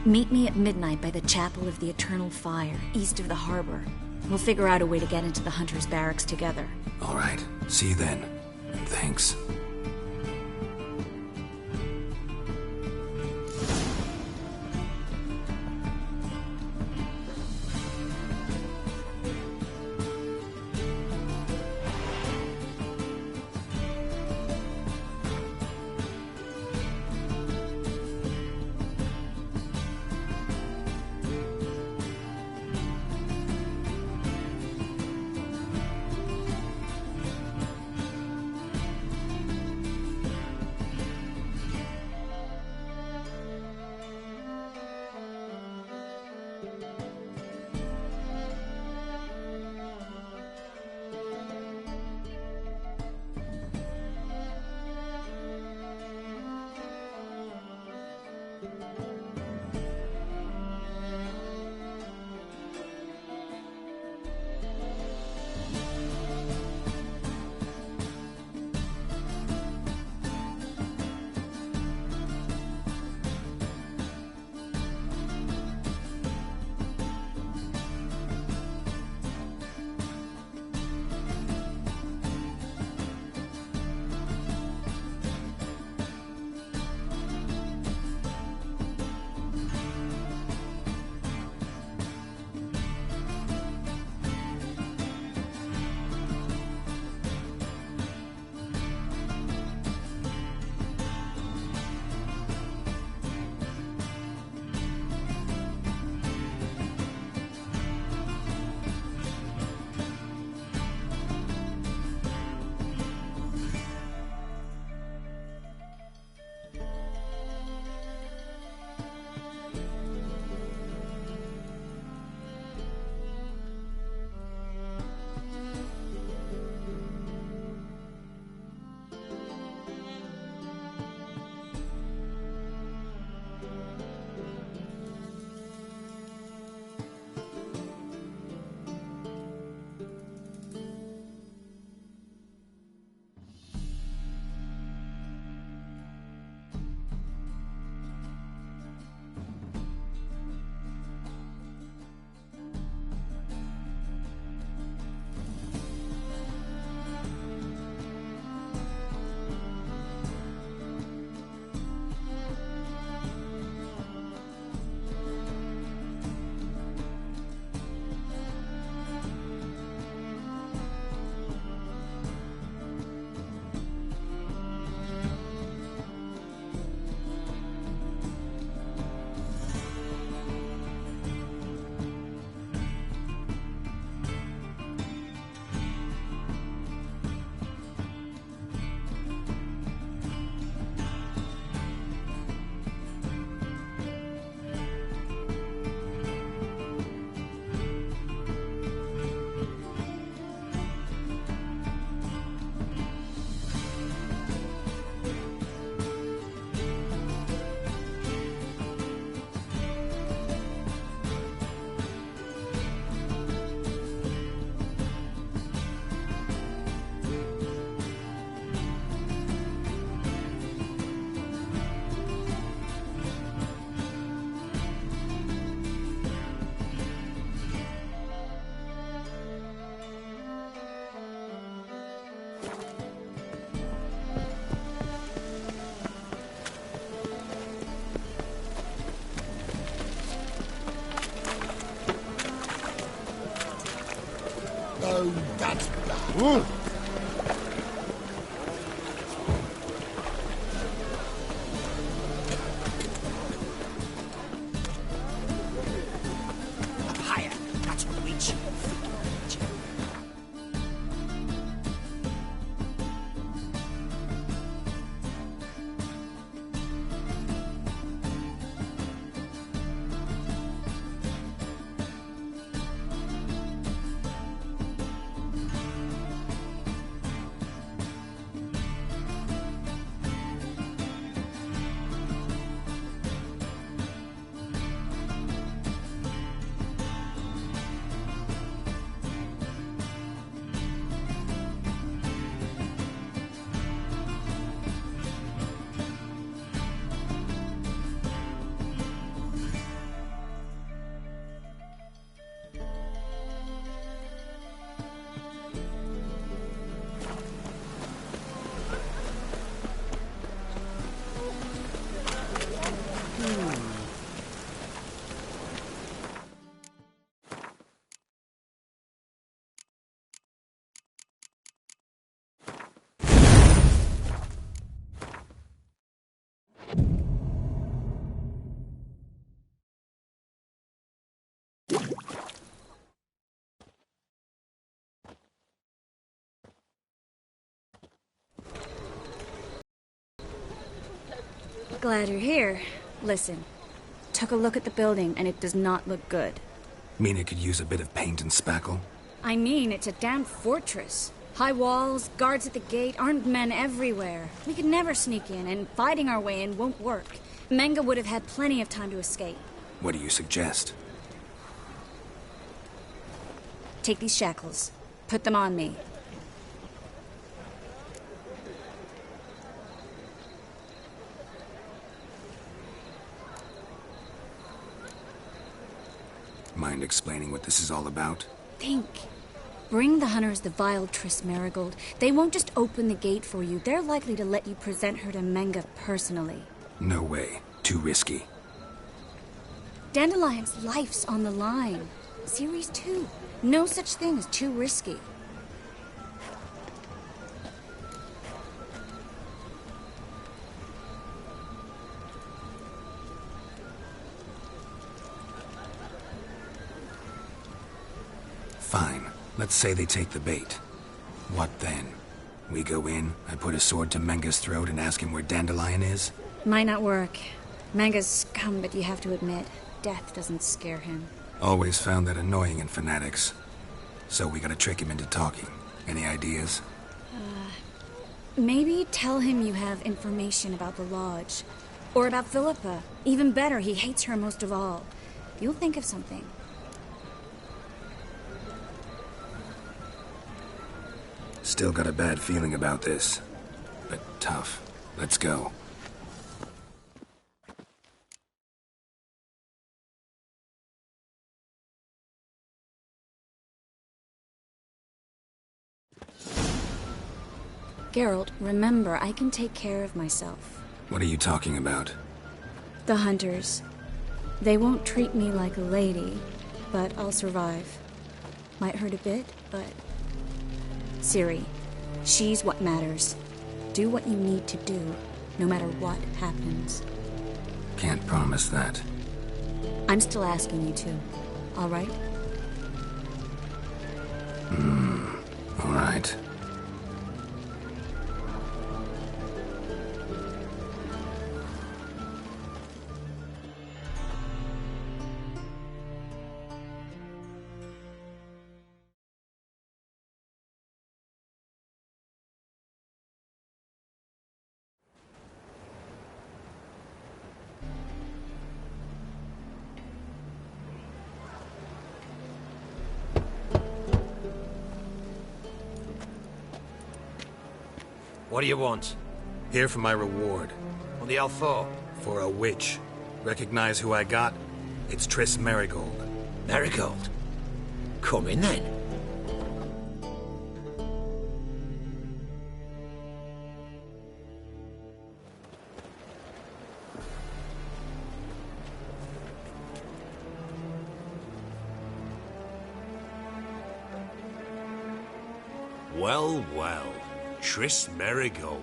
meet me at midnight by the Chapel of the Eternal Fire, east of the harbor. We'll figure out a way to get into the Hunter's Barracks together. All right, see you then. And thanks. Oh, that's bad. Ooh. Up higher. That's what we achieve. Glad you're here. Listen, took a look at the building and it does not look good. Mean it could use a bit of paint and spackle? I mean, it's a damn fortress. High walls, guards at the gate, armed men everywhere. We could never sneak in, and fighting our way in won't work. Menga would have had plenty of time to escape. What do you suggest? Take these shackles. Put them on me. Mind explaining what this is all about? Think. Bring the hunters the vile Triss Marigold. They won't just open the gate for you. They're likely to let you present her to Menga personally. No way. Too risky. Dandelion's life's on the line. Series 2. No such thing as too risky. Fine. Let's say they take the bait. What then? We go in, I put a sword to Menga's throat and ask him where Dandelion is? Might not work. Menga's scum, but you have to admit, death doesn't scare him. Always found that annoying in fanatics. So we gotta trick him into talking. Any ideas? Maybe tell him you have information about the Lodge. Or about Philippa. Even better, he hates her most of all. You'll think of something. Still got a bad feeling about this. But tough. Let's go. Geralt, remember, I can take care of myself. What are you talking about? The hunters. They won't treat me like a lady, but I'll survive. Might hurt a bit, but... Ciri, she's what matters. Do what you need to do, no matter what happens. Can't promise that. I'm still asking you to, all right? All right. What do you want? Here for my reward. What the hell for? For a witch. Recognize who I got? It's Triss Marigold. Marigold? Come in then. Well, well. Triss Merigold.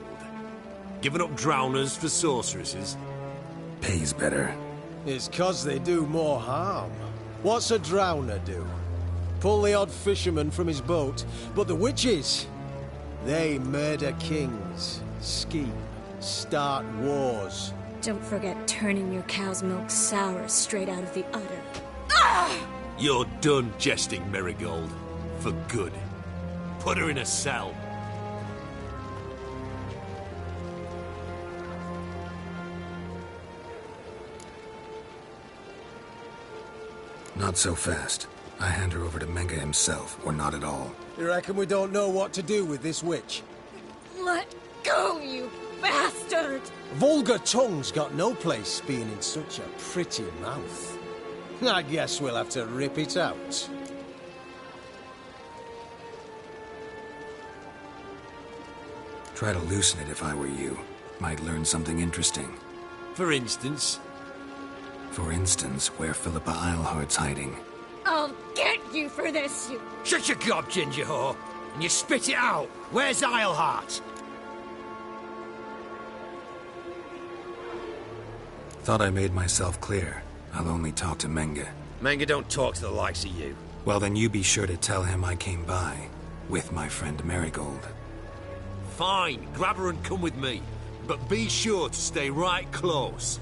Giving up drowners for sorceresses? Pays better. It's 'cause they do more harm. What's a drowner do? Pull the odd fisherman from his boat, but the witches, they murder kings, scheme, start wars. Don't forget turning your cow's milk sour straight out of the udder. Ah! You're done jesting, Merigold. For good. Put her in a cell. Not so fast. I hand her over to Menga himself, or not at all. You reckon we don't know what to do with this witch? Let go, you bastard! Vulgar tongue's got no place being in such a pretty mouth. I guess we'll have to rip it out. Try to loosen it if I were you. Might learn something interesting. For instance? For instance, where Philippa Eilhart's hiding. I'll get you for this, you... Shut your gob, ginger whore, and you spit it out. Where's Eilhart? Thought I made myself clear. I'll only talk to Menga. Menga don't talk to the likes of you. Well, then you be sure to tell him I came by. With my friend Marigold. Fine, grab her and come with me. But be sure to stay right close.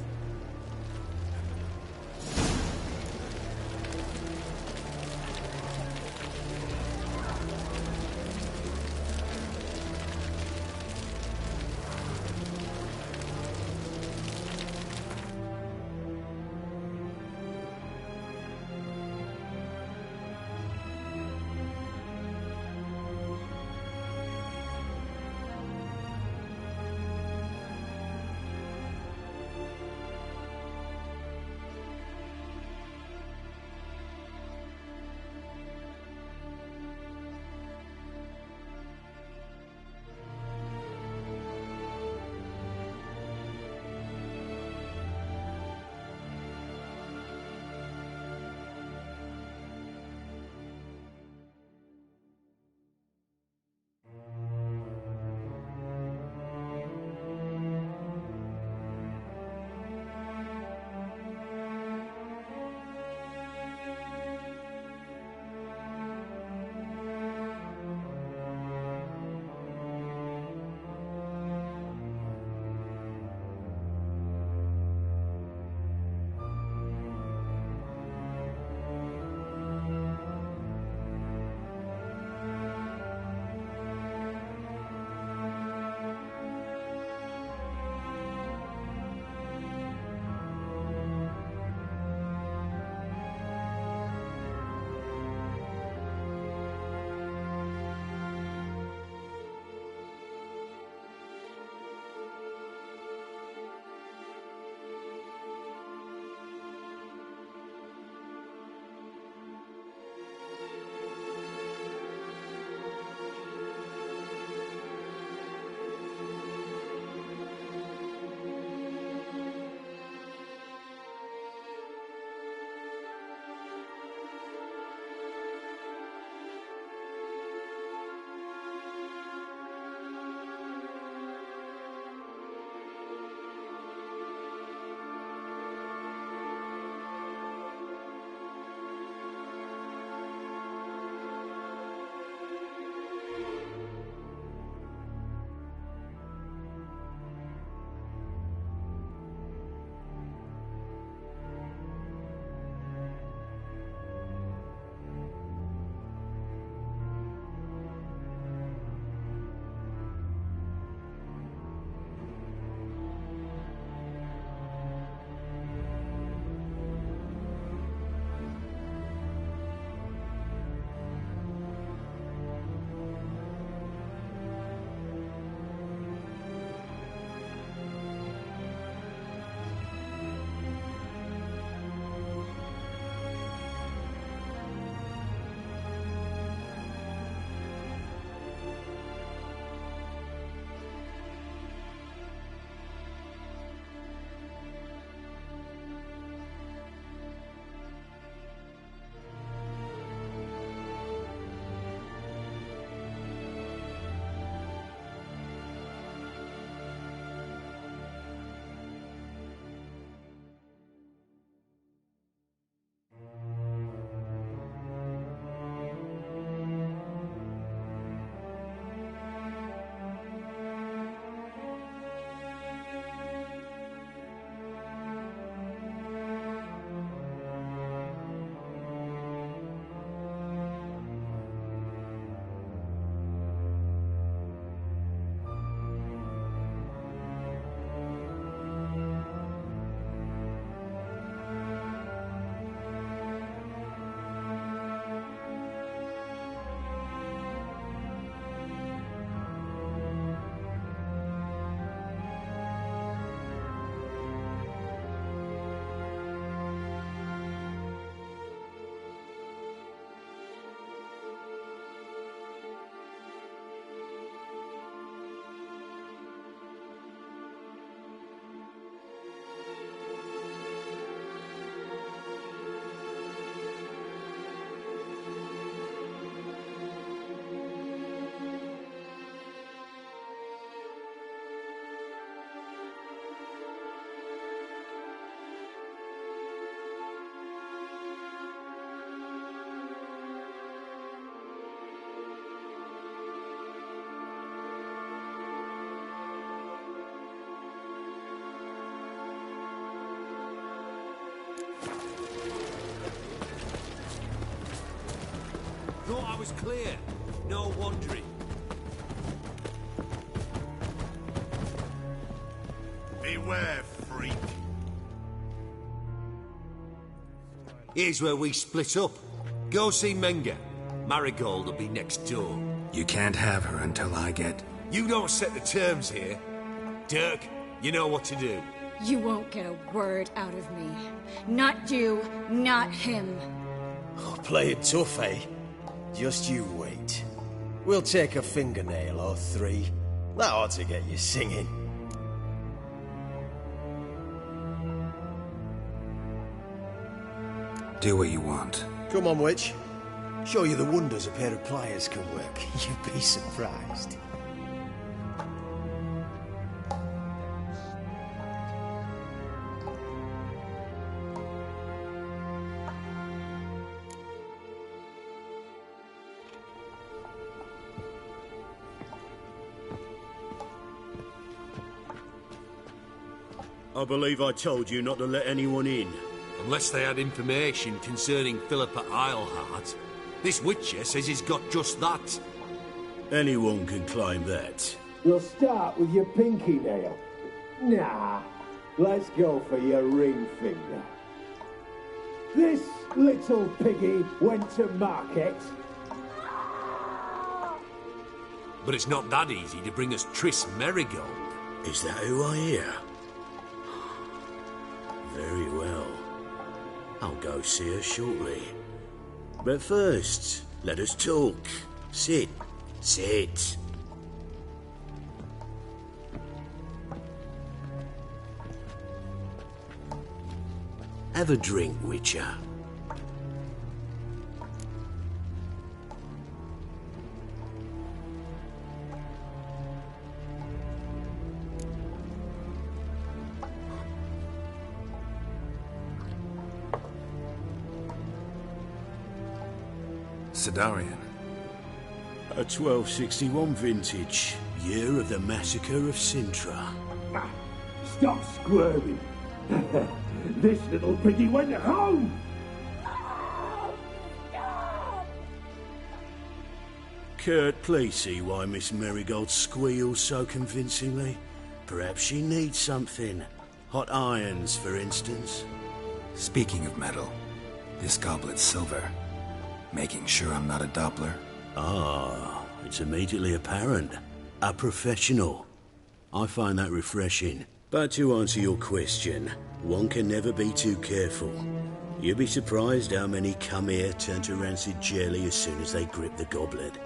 was clear. No wandering. Beware, freak. Here's where we split up. Go see Menga. Marigold will be next door. You can't have her until I get... You don't set the terms here. Dirk, you know what to do. You won't get a word out of me. Not you, not him. Oh, play it tough, eh? Just you wait. We'll take a fingernail or three. That ought to get you singing. Do what you want. Come on, witch. Show you the wonders a pair of pliers can work. You'd be surprised. I believe I told you not to let anyone in. Unless they had information concerning Philippa Eilhart. This Witcher says he's got just that. Anyone can claim that. You'll start with your pinky nail. Nah, let's go for your ring finger. This little piggy went to market. But it's not that easy to bring us Triss Merigold. Is that who I hear? Very well. I'll go see her shortly. But first, let us talk. Sit. Sit. Have a drink, Witcher. Sidarian. A 1261 vintage, year of the massacre of Sintra. Stop squirming. This little piggy went home. Kurt, please see why Miss Merigold squeals so convincingly. Perhaps she needs something. Hot irons, for instance. Speaking of metal, this goblet's silver. Making sure I'm not a Doppler. Ah, it's immediately apparent. A professional. I find that refreshing. But to answer your question, one can never be too careful. You'd be surprised how many come here turn to rancid jelly as soon as they grip the goblet.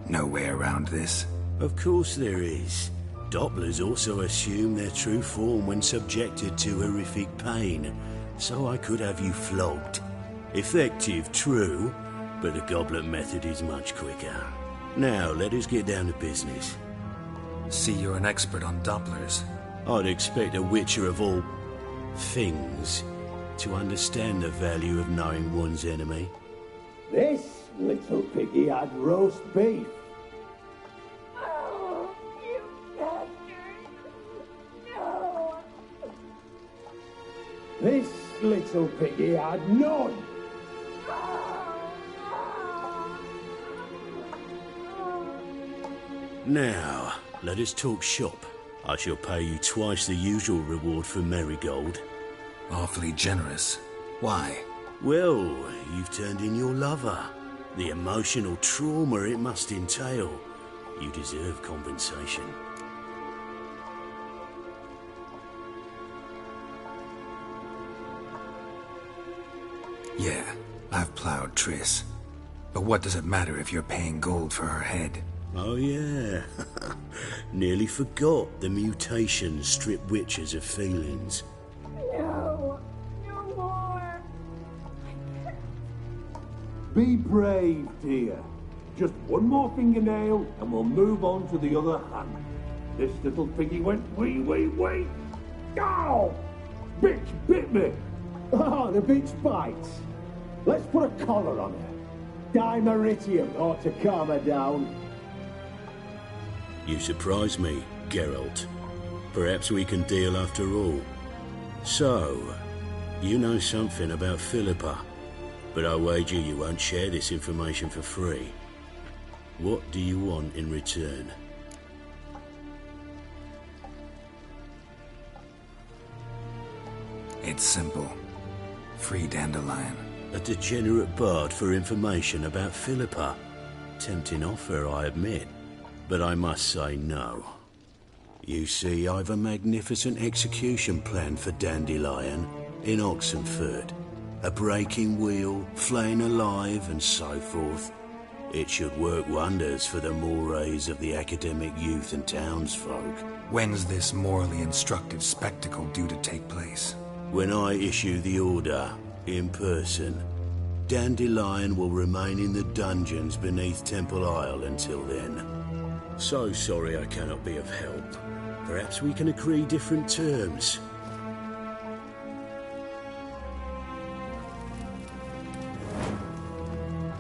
No way around this. Of course there is. Dopplers also assume their true form when subjected to horrific pain, so I could have you flogged. Effective, true, but the goblet method is much quicker. Now, let us get down to business. See, you're an expert on Dopplers. I'd expect a Witcher of all things to understand the value of knowing one's enemy. This little piggy had roast beef. This little piggy had none. Now, let us talk shop. I shall pay you twice the usual reward for Merigold. Awfully generous. Why? Well, you've turned in your lover. The emotional trauma it must entail. You deserve compensation. Yeah, I've plowed Triss. But what does it matter if you're paying gold for her head? Oh yeah. Nearly forgot the mutations strip witches of feelings. No, no more. Be brave, dear. Just one more fingernail and we'll move on to the other hand. This little piggy went wee. Ow! Bitch bit me. Oh, the bitch bites. Let's put a collar on her. Dimeritium ought to calm her down. You surprise me, Geralt. Perhaps we can deal after all. So, you know something about Philippa, but I wager you won't share this information for free. What do you want in return? It's simple. Free Dandelion. A degenerate bard for information about Philippa. Tempting offer, I admit, but I must say no. You see, I've a magnificent execution plan for Dandelion in Oxenford. A breaking wheel, flaying alive, and so forth. It should work wonders for the mores of the academic youth and townsfolk. When's this morally instructive spectacle due to take place? When I issue the order, in person, Dandelion will remain in the dungeons beneath Temple Isle until then. So sorry I cannot be of help. Perhaps we can agree different terms.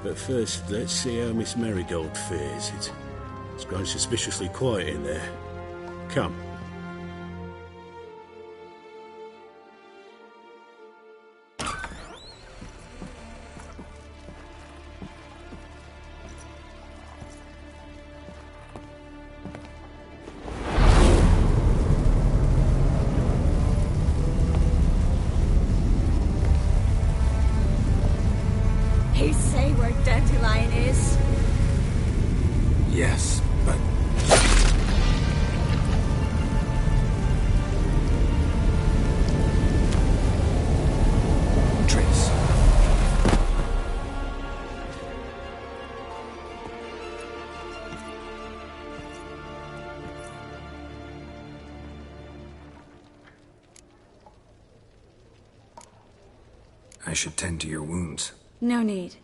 But first, let's see how Miss Marigold fares. It's grown suspiciously quiet in there. Come. He say where Dandelion is? Yes, but... Trace. I should tend to your wounds. No need.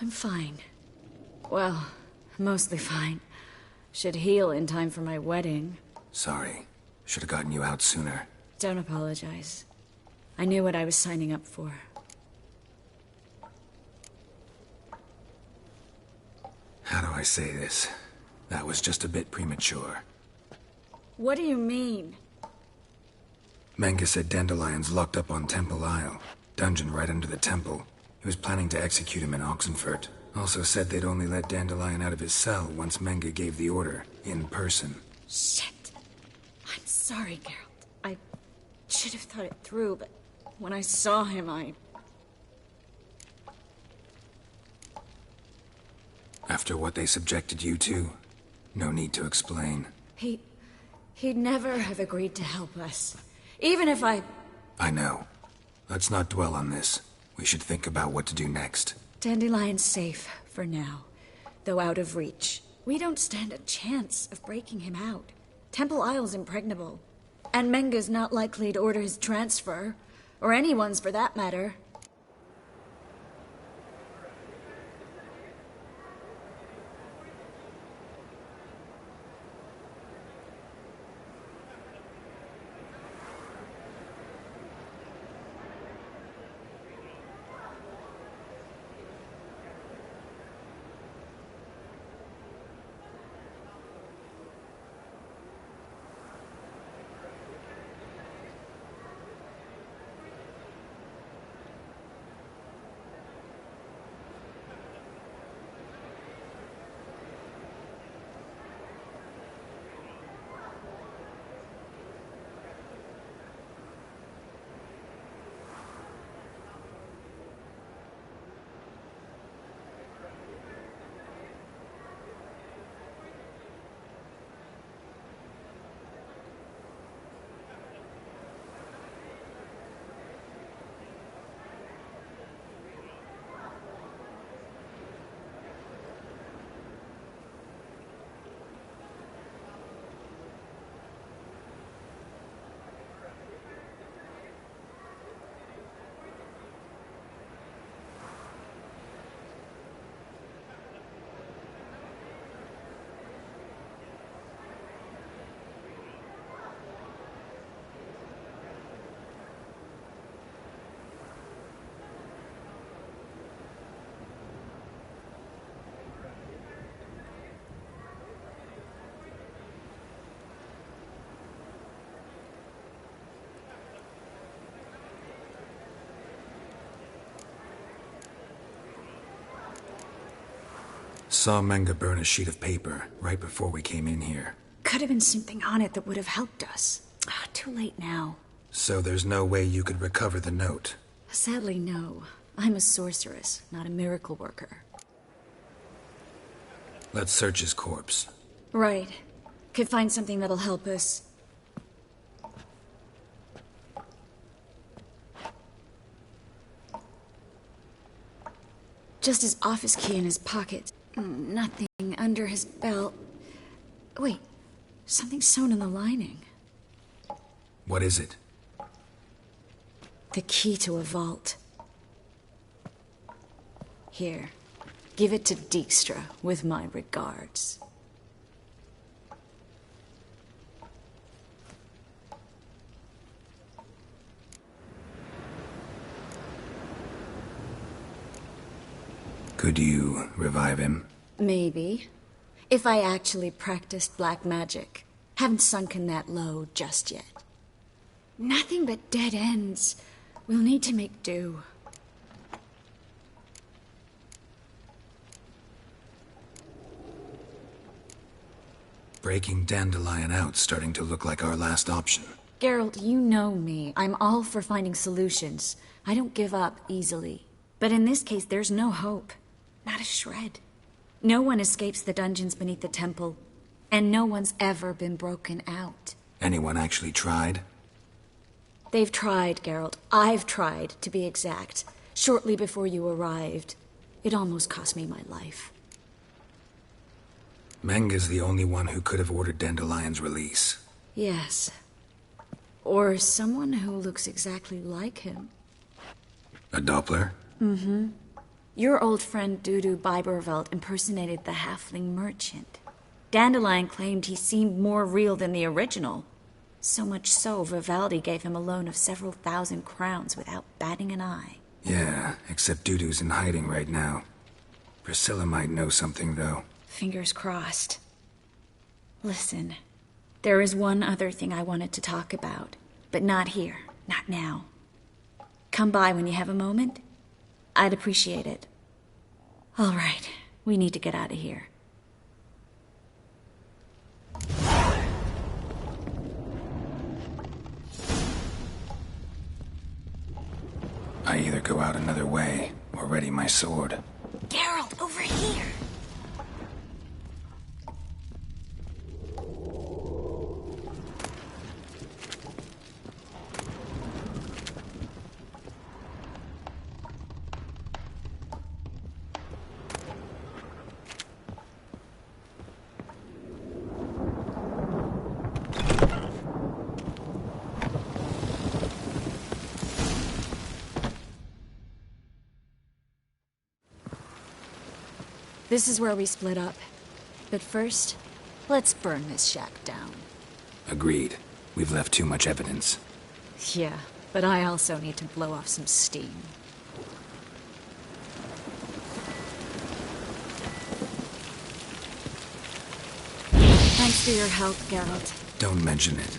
I'm fine. Well, mostly fine. Should heal in time for my wedding. Sorry. Should have gotten you out sooner. Don't apologize. I knew what I was signing up for. How do I say this? That was just a bit premature. What do you mean? Menge said Dandelion's locked up on Temple Isle. Dungeon right under the temple. He was planning to execute him in Oxenford. Also said they'd only let Dandelion out of his cell once Menge gave the order, in person. Shit. I'm sorry, Geralt. I should have thought it through, but when I saw him, After what they subjected you to, no need to explain. He'd never have agreed to help us. Even if I know. Let's not dwell on this. We should think about what to do next. Dandelion's safe for now, though out of reach. We don't stand a chance of breaking him out. Temple Isle's impregnable, and Menge's not likely to order his transfer, or anyone's for that matter. Saw Menga burn a sheet of paper right before we came in here. Could have been something on it that would have helped us. Too late now. So there's no way you could recover the note? Sadly, no. I'm a sorceress, not a miracle worker. Let's search his corpse. Right. Could find something that'll help us. Just his office key in his pocket. Nothing under his belt. Wait, something sewn in the lining. What is it? The key to a vault. Here, give it to Dijkstra with my regards. Could you revive him? Maybe. If I actually practiced black magic. Haven't sunken that low just yet. Nothing but dead ends. We'll need to make do. Breaking Dandelion out's starting to look like our last option. Geralt, you know me. I'm all for finding solutions. I don't give up easily. But in this case, there's no hope. Not a shred. No one escapes the dungeons beneath the temple. And no one's ever been broken out. Anyone actually tried? They've tried, Geralt. I've tried, to be exact. Shortly before you arrived. It almost cost me my life. Menga's the only one who could have ordered Dandelion's release. Yes. Or someone who looks exactly like him. A Doppler? Mm-hmm. Your old friend Dudu Biberveld impersonated the halfling merchant. Dandelion claimed he seemed more real than the original. So much so, Vivaldi gave him a loan of several thousand crowns without batting an eye. Yeah, except Dudu's in hiding right now. Priscilla might know something, though. Fingers crossed. Listen, there is one other thing I wanted to talk about, but not here, not now. Come by when you have a moment. I'd appreciate it. All right, we need to get out of here. I either go out another way or ready my sword. Geralt, over here! This is where we split up. But first, let's burn this shack down. Agreed. We've left too much evidence. Yeah, but I also need to blow off some steam. Thanks for your help, Geralt. Don't mention it.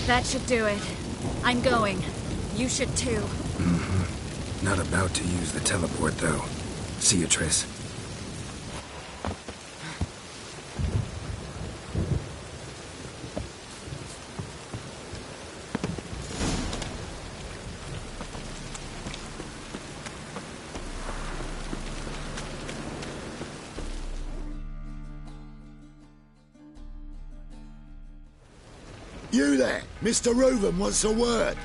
That should do it. I'm going. You should too. Mm-hmm. Not about to use the teleport, though. See you, Triss. You there! Mr. Reuven wants a word.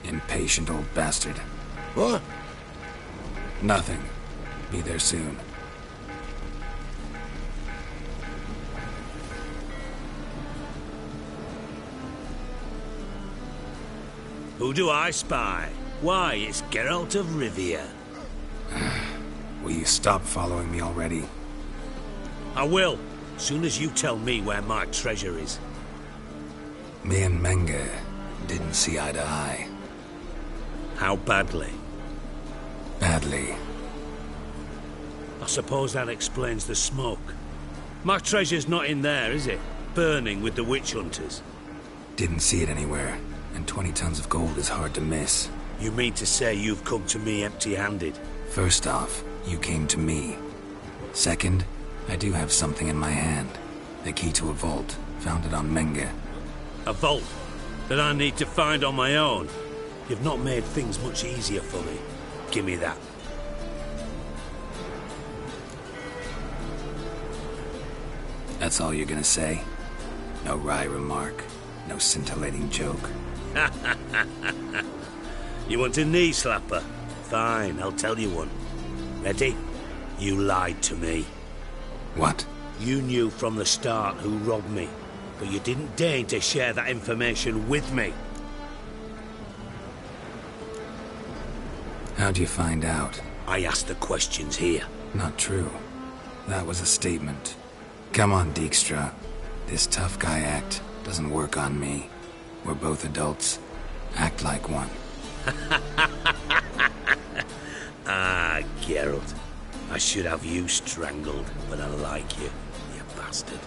Impatient old bastard. What? Nothing. Be there soon. Who do I spy? Why, it's Geralt of Rivia. Will you stop following me already? I will, soon as you tell me where my treasure is. Me and Menga didn't see eye to eye. How badly? Badly. I suppose that explains the smoke. My treasure's not in there, is it? Burning with the witch hunters. Didn't see it anywhere, and 20 tons of gold is hard to miss. You mean to say you've come to me empty-handed? First off, you came to me. Second, I do have something in my hand. The key to a vault, found it on Menge. A vault that I need to find on my own? You've not made things much easier for me. Give me that. That's all you're gonna say? No wry remark, no scintillating joke. You want a knee slapper? Fine, I'll tell you one. Ready? You lied to me. What? You knew from the start who robbed me, but you didn't deign to share that information with me. How'd you find out? I asked the questions here. Not true. That was a statement. Come on, Dijkstra. This tough guy act doesn't work on me. We're both adults. Act like one. Ah, Geralt. I should have you strangled, but I like you, you bastard.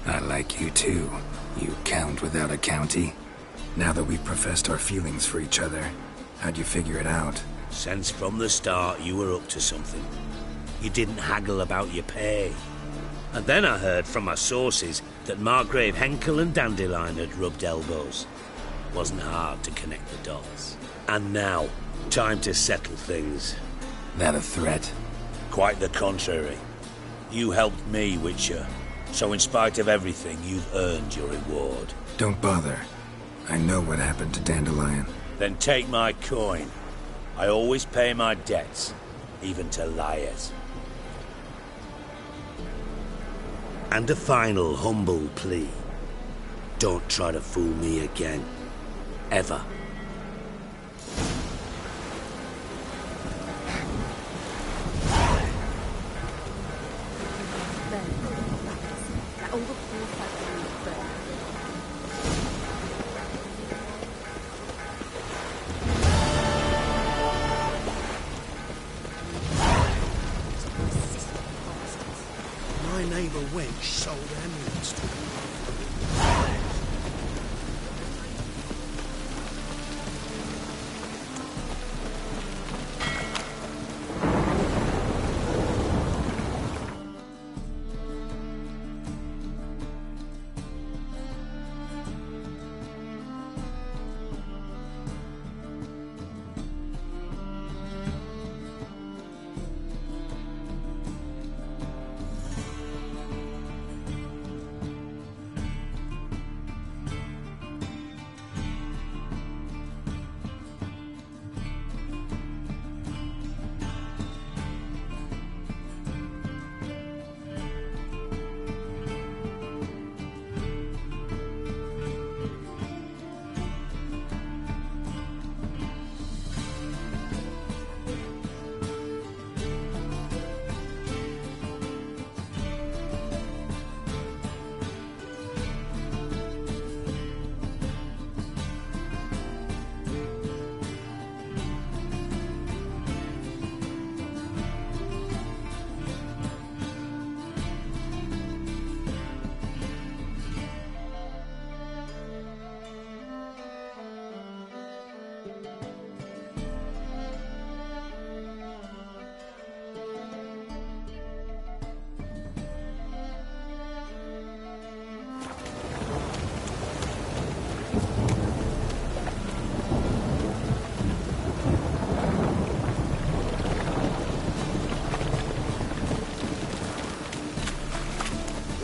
I like you too, you count without a county. Now that we've professed our feelings for each other, how'd you figure it out? Since from the start you were up to something. You didn't haggle about your pay. And then I heard from my sources that Margrave Henkel and Dandelion had rubbed elbows. Wasn't hard to connect the dots. And now, time to settle things. That a threat? Quite the contrary. You helped me, Witcher. So in spite of everything, you've earned your reward. Don't bother. I know what happened to Dandelion. Then take my coin. I always pay my debts, even to liars. And a final humble plea. Don't try to fool me again. Ever. My neighbour wench sold emeralds to me.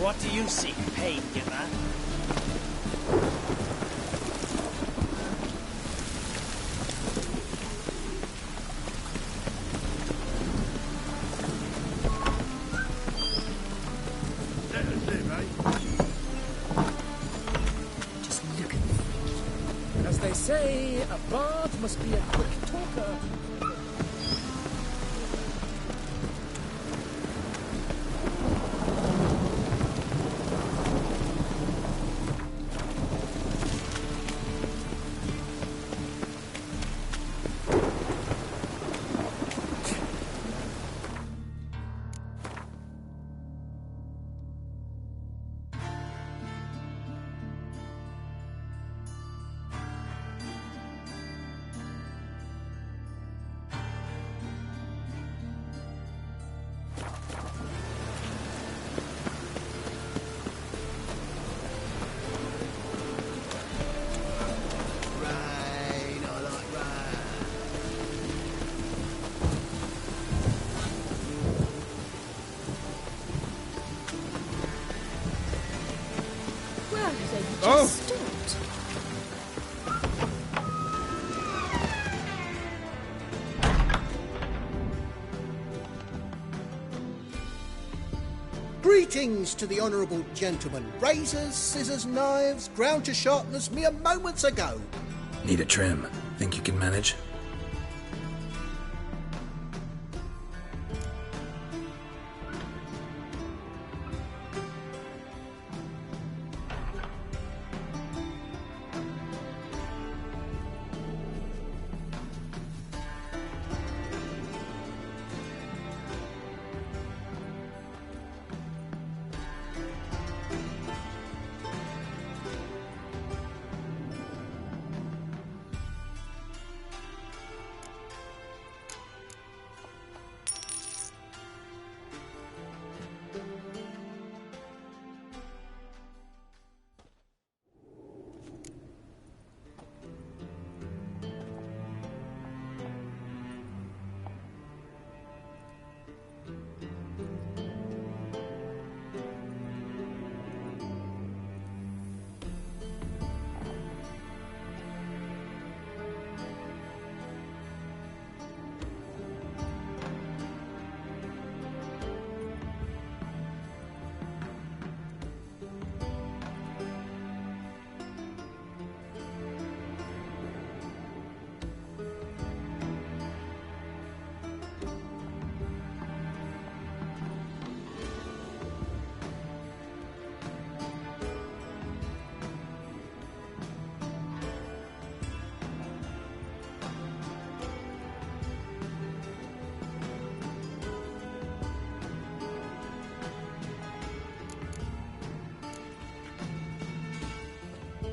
What do you seek, pain giver? Let us live, eh? Just look at this. As they say, a bard must be a quick talker. just stopped. Greetings to the honourable gentleman. Razors, scissors, knives, ground to sharpness mere moments ago. Need a trim. Think you can manage?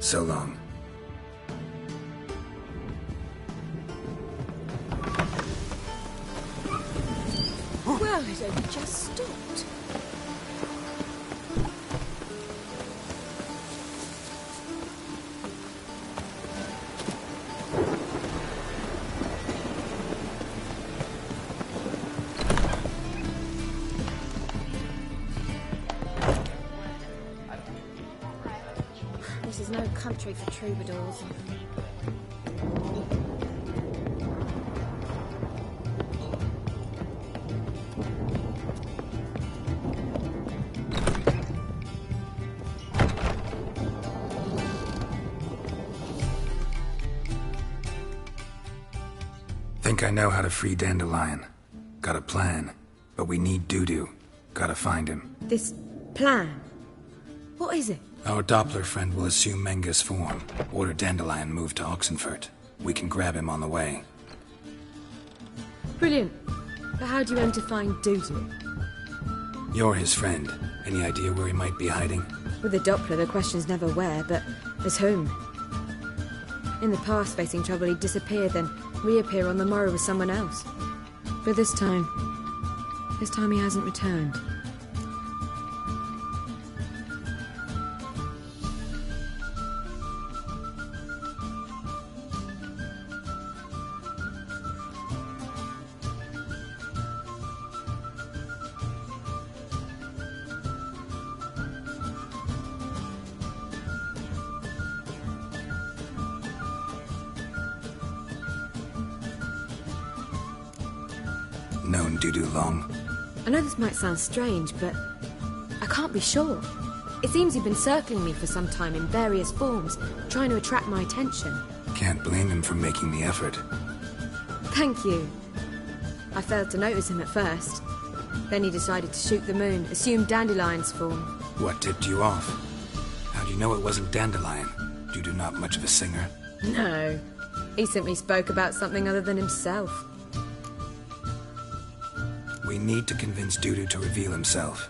So long. Well, it only just stopped. This is no country for troubadours. Think I know how to free Dandelion. Got a plan. But we need Dudu. Gotta find him. This plan? What is it? Our Doppler friend will assume Menga's form. Order Dandelion moved to Oxenfurt. We can grab him on the way. Brilliant. But how do you aim to find Dudu? You're his friend. Any idea where he might be hiding? With the Doppler, the question's never where, but as whom. In the past, facing trouble, he'd disappear, then reappear on the morrow with someone else. But this time he hasn't returned. Known Dudu long? I know this might sound strange, but I can't be sure. It seems he'd been circling me for some time in various forms, trying to attract my attention. Can't blame him for making the effort. Thank you. I failed to notice him at first. Then he decided to shoot the moon, assume Dandelion's form. What tipped you off? How do you know it wasn't Dandelion? Dudu not much of a singer? No. He simply spoke about something other than himself. We need to convince Dudu to reveal himself.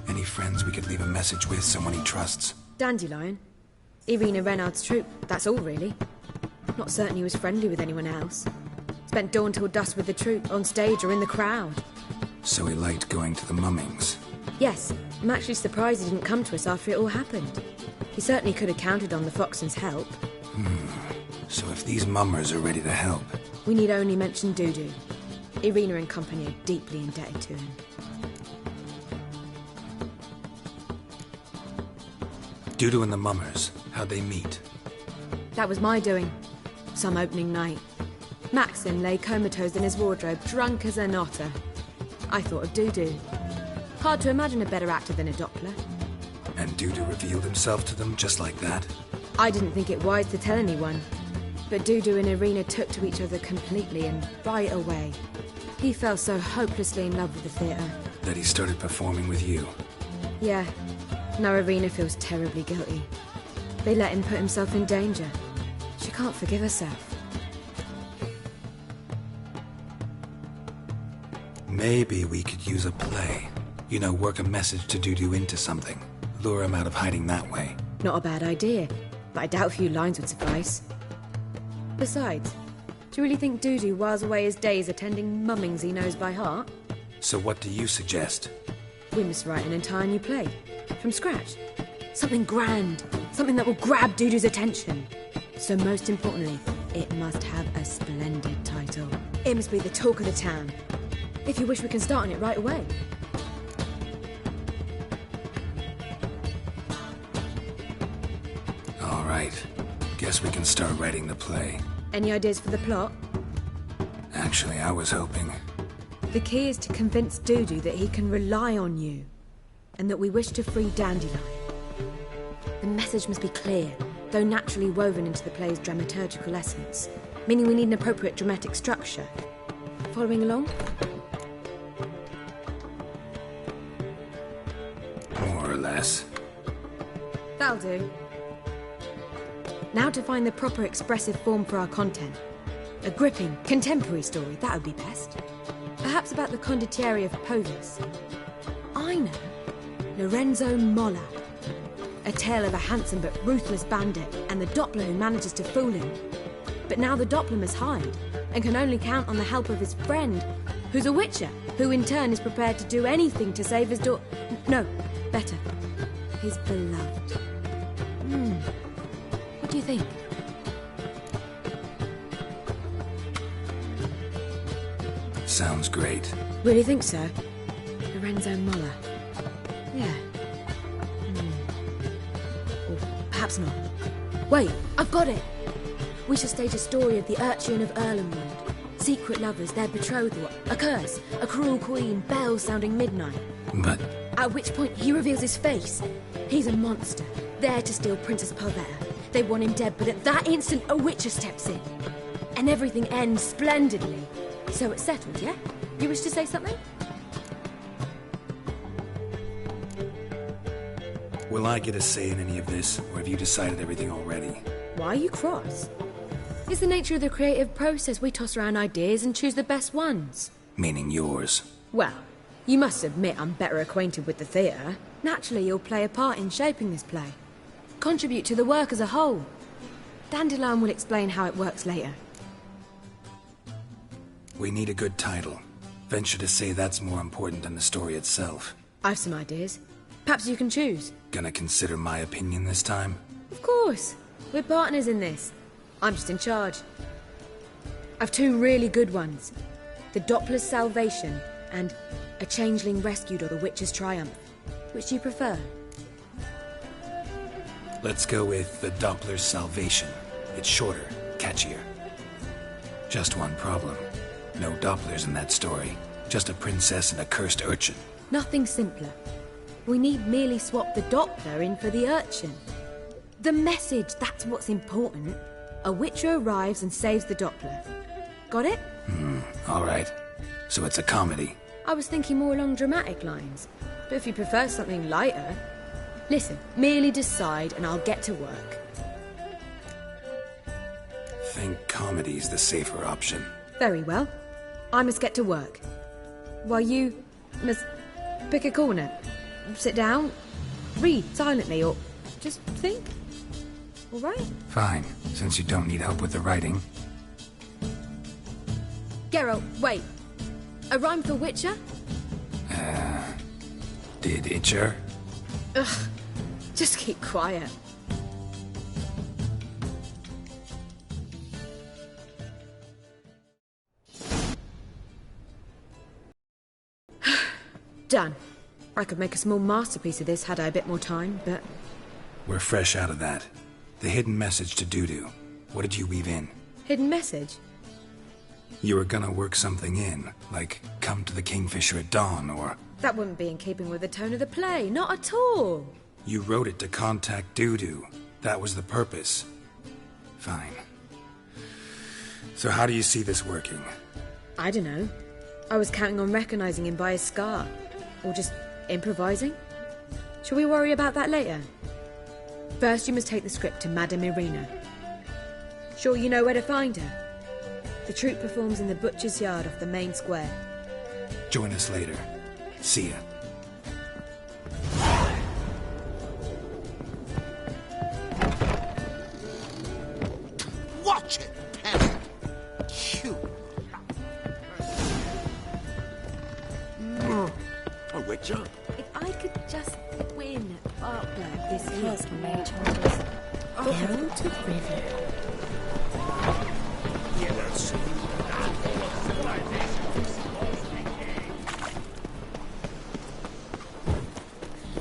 Any friends we could leave a message with, someone he trusts? Dandelion? Irina Renard's troop, that's all really. Not certain he was friendly with anyone else. Spent dawn till dusk with the troop, on stage or in the crowd. So he liked going to the mummings? Yes, I'm actually surprised he didn't come to us after it all happened. He certainly could have counted on the Foxen's help. So if these mummers are ready to help... We need only mention Dudu. Irina and company are deeply indebted to him. Dudu and the mummers. How'd they meet? That was my doing. Some opening night. Maxim lay comatose in his wardrobe, drunk as an otter. I thought of Dudu. Hard to imagine a better actor than a Doppler. And Dudu revealed himself to them just like that? I didn't think it wise to tell anyone. But Dudu and Irina took to each other completely and right away. He fell so hopelessly in love with the theatre. That he started performing with you? Yeah. Now Irina feels terribly guilty. They let him put himself in danger. She can't forgive herself. Maybe we could use a play. You know, work a message to Dudu into something. Lure him out of hiding that way. Not a bad idea, but I doubt a few lines would suffice. Besides, do you really think Dudu whiles away his days attending mummings he knows by heart? So what do you suggest? We must write an entire new play. From scratch. Something grand. Something that will grab Dudu's attention. So most importantly, it must have a splendid title. It must be the talk of the town. If you wish, we can start on it right away. All right. Guess we can start writing the play. Any ideas for the plot? Actually, I was hoping... The key is to convince Dudu that he can rely on you, and that we wish to free Dandelion. The message must be clear, though naturally woven into the play's dramaturgical essence, meaning we need an appropriate dramatic structure. Following along? More or less. That'll do. Now to find the proper expressive form for our content. A gripping, contemporary story, that would be best. Perhaps about the condottieri of Polis. I know. Lorenzo Molla. A tale of a handsome but ruthless bandit and the Doppler who manages to fool him. But now the Doppler must hide and can only count on the help of his friend, who's a witcher, who in turn is prepared to do anything to save his No, better. His beloved. What do you think? Sounds great. Really think so? Lorenzo Molla. Yeah. Or perhaps not. Wait, I've got it! We shall stage a story of the Urchin of Erlenwood. Secret lovers, their betrothal, a curse, a cruel queen, bells sounding midnight. But... At which point he reveals his face. He's a monster, there to steal Princess Parvetta. They want him dead, but at that instant a witcher steps in. And everything ends splendidly. So it's settled, yeah? You wish to say something? Will I get a say in any of this, or have you decided everything already? Why are you cross? It's the nature of the creative process. We toss around ideas and choose the best ones. Meaning yours. Well, you must admit I'm better acquainted with the theatre. Naturally, you'll play a part in shaping this play. Contribute to the work as a whole. Dandelion will explain how it works later. We need a good title. Venture to say that's more important than the story itself. I've some ideas. Perhaps you can choose. Gonna consider my opinion this time? Of course. We're partners in this. I'm just in charge. I've two really good ones. The Doppler's Salvation and A Changeling Rescued or the Witch's Triumph. Which do you prefer? Let's go with the Doppler's Salvation. It's shorter, catchier. Just one problem. No Dopplers in that story. Just a princess and a cursed urchin. Nothing simpler. We need merely swap the Doppler in for the urchin. The message, that's what's important. A witcher arrives and saves the Doppler. Got it? All right. So it's a comedy. I was thinking more along dramatic lines. But if you prefer something lighter... Listen, merely decide and I'll get to work. Think comedy's the safer option. Very well. I must get to work. While you must pick a corner. Sit down, read silently, or just think. All right? Fine, since you don't need help with the writing. Geralt, wait. A rhyme for Witcher? Did Itcher? Ugh, just keep quiet. Done. I could make a small masterpiece of this had I a bit more time, but... We're fresh out of that. The hidden message to Dudu. What did you weave in? Hidden message? You were gonna work something in, like come to the Kingfisher at dawn, or... That wouldn't be in keeping with the tone of the play, not at all. You wrote it to contact Dudu. That was the purpose. Fine. So how do you see this working? I don't know. I was counting on recognizing him by his scar. Or just improvising. Shall we worry about that later? First, you must take the script to Madame Irina. Sure you know where to find her? The troupe performs in the butcher's yard off the main square. Join us later. See ya. Watch it, Penny. Cute. A witcher? If I could just win at Bartburg this year. First mage hunters. Geralt of Rivia.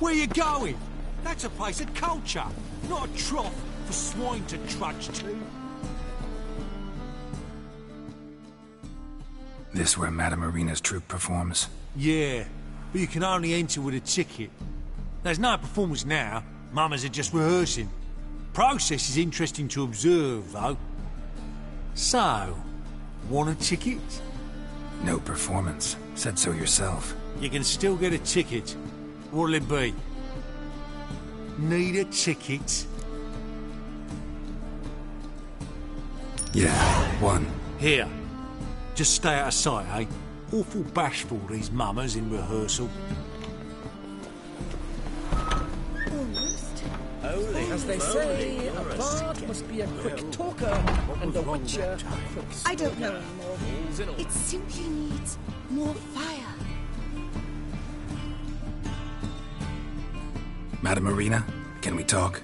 Where you going? That's a place of culture, not a trough for swine to trudge to. This where Madame Irina's troupe performs? Yeah, but you can only enter with a ticket. There's no performance now. Mamas are just rehearsing. Process is interesting to observe, though. So, want a ticket? No performance. Said so yourself. You can still get a ticket. What'll it be? Need a ticket? Yeah, one. Here. Just stay out of sight, eh? Awful bashful, these mamas in rehearsal. As they say, a bard must be a quick talker, and a witcher... I don't know anymore. It simply needs more fire. Madame Irina, can we talk?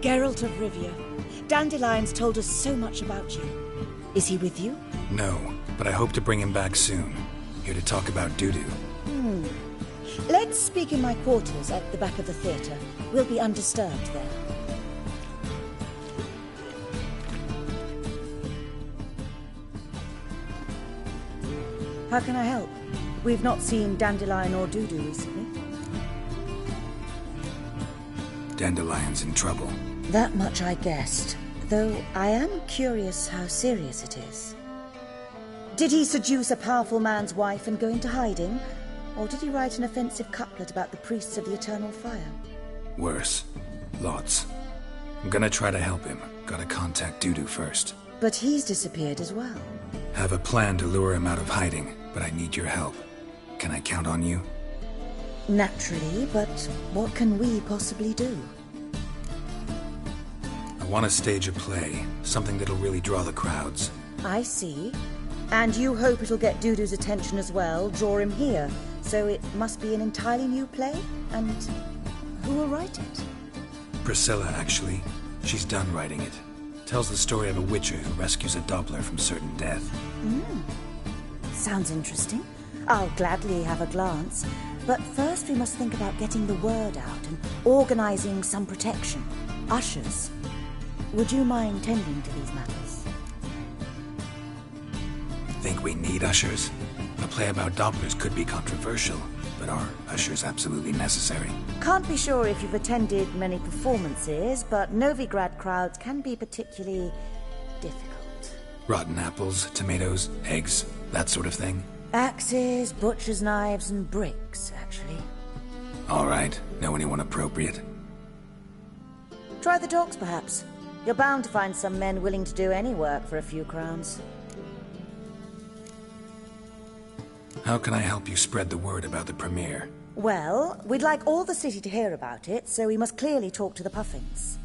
Geralt of Rivia. Dandelion's told us so much about you. Is he with you? No, but I hope to bring him back soon. Here to talk about Dudu. Let's speak in my quarters at the back of the theatre. We'll be undisturbed there. How can I help? We've not seen Dandelion or Dudu recently. Dandelion's in trouble. That much I guessed, though I am curious how serious it is. Did he seduce a powerful man's wife and go into hiding? Or did he write an offensive couplet about the priests of the eternal fire? Worse. Lots. I'm gonna try to help him. Gotta contact Dudu first. But he's disappeared as well. Have a plan to lure him out of hiding, but I need your help. Can I count on you? Naturally, but what can we possibly do? I want to stage a play. Something that'll really draw the crowds. I see. And you hope it'll get Dudu's attention as well, draw him here. So it must be an entirely new play? And who will write it? Priscilla, actually. She's done writing it. Tells the story of a witcher who rescues a Doppler from certain death. Sounds interesting. I'll gladly have a glance. But first we must think about getting the word out and organizing some protection. Ushers. Would you mind tending to these matters? Think we need ushers? A play about Dopplers could be controversial, but are ushers absolutely necessary? Can't be sure if you've attended many performances, but Novigrad crowds can be particularly difficult. Rotten apples, tomatoes, eggs, that sort of thing? Axes, butcher's knives, and bricks, actually. All right. Know anyone appropriate? Try the dogs, perhaps. You're bound to find some men willing to do any work for a few crowns. How can I help you spread the word about the premiere? Well, we'd like all the city to hear about it, so we must clearly talk to the Puffins.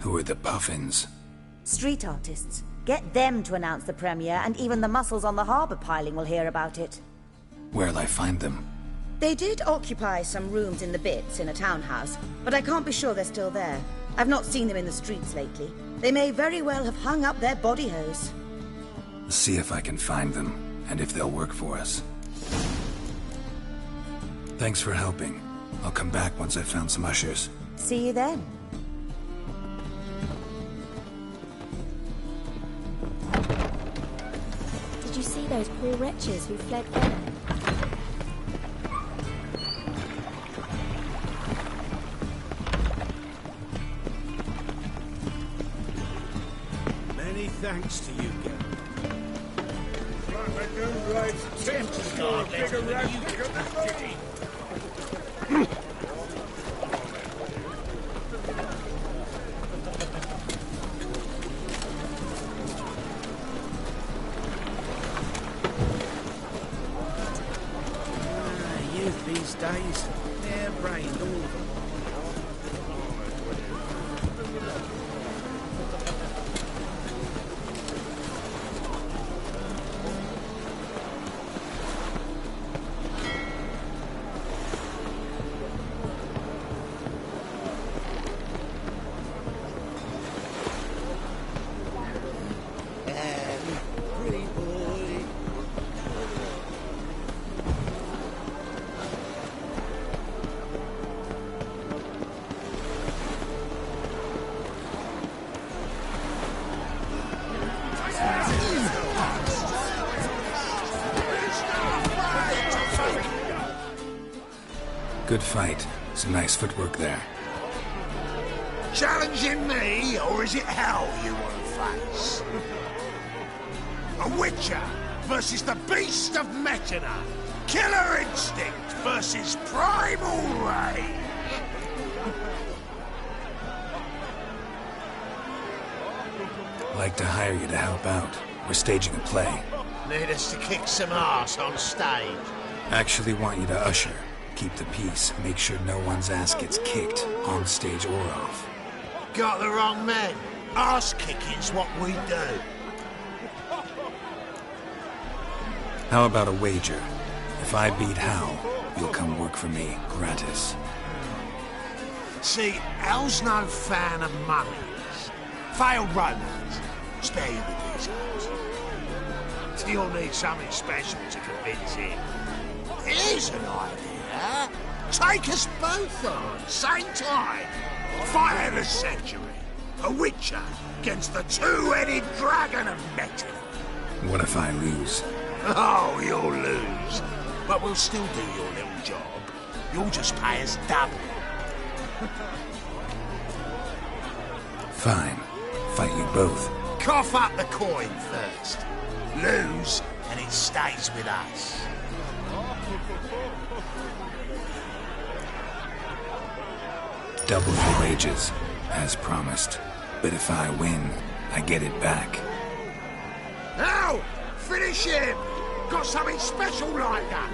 Who are the Puffins? Street artists. Get them to announce the premiere, and even the muscles on the harbour piling will hear about it. Where'll I find them? They did occupy some rooms in the Bits in a townhouse, but I can't be sure they're still there. I've not seen them in the streets lately. They may very well have hung up their body hose. See if I can find them, and if they'll work for us. Thanks for helping. I'll come back once I've found some ushers. See you then. those poor wretches who fled there. Many thanks to you, Gary. Youth these days, they're brained, all of them. Good fight. Some nice footwork there. Challenging me, or is it hell you want to face? A Witcher versus the Beast of Mechana. Killer instinct versus primal rage. I'd like to hire you to help out. We're staging a play. Need us to kick some ass on stage. Actually want you to usher. Keep the peace. Make sure no one's ass gets kicked, on stage or off. Got the wrong man. Ass kicking's what we do. How about a wager? If I beat Hal, you'll come work for me, gratis. See, Hal's no fan of mummies. Failed romance. Spare you the details. You'll need something special to convince him. Here's an idea. Take us both on, same time. Fight of the century. A Witcher against the two-headed dragon of metal. What if I lose? Oh, you'll lose. But we'll still do your little job. You'll just pay us double. Fine. Fight you both. Cough up the coin first. Lose, and it stays with us. Double your wages, as promised. But if I win, I get it back. Now, finish him! Got something special like that.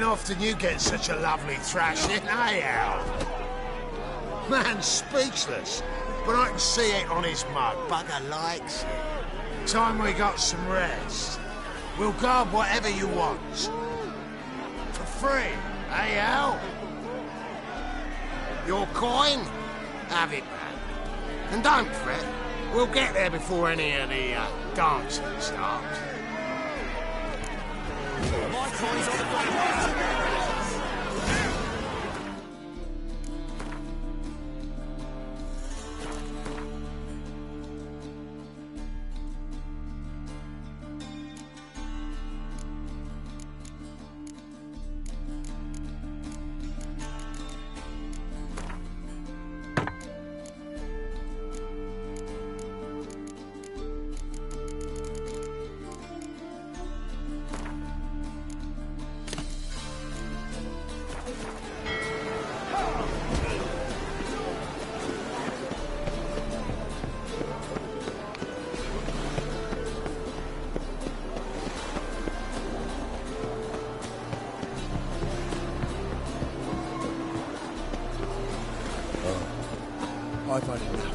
often you get such a lovely thrashing, eh, Al? Man's speechless, but I can see it on his mug. Bugger likes it. Time we got some rest. We'll guard whatever you want. For free, eh, Al? Your coin? Have it back. And don't fret, we'll get there before any of the dancing starts. My coin's on the way. I've had enough.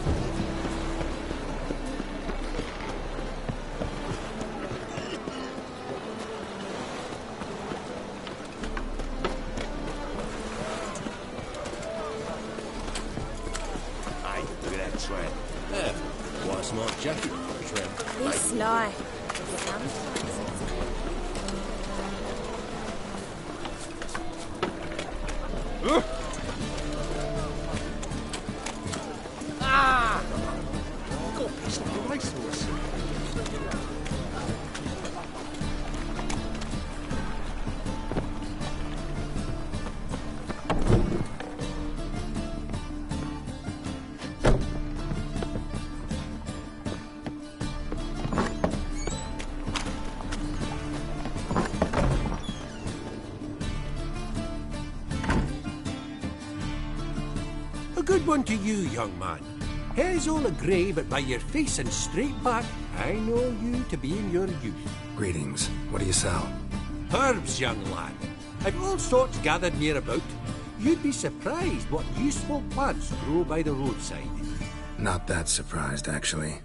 Hey, look at that tramp. Yeah, quite a smart jacket, tramp. Be sly. Ah! Got pissed off the racehorse. A good one to you, young man. Hair's all a-grey, but by your face and straight back, I know you to be in your youth. Greetings. What do you sell? Herbs, young lad. I've all sorts gathered near about. You'd be surprised what useful plants grow by the roadside. Not that surprised, actually.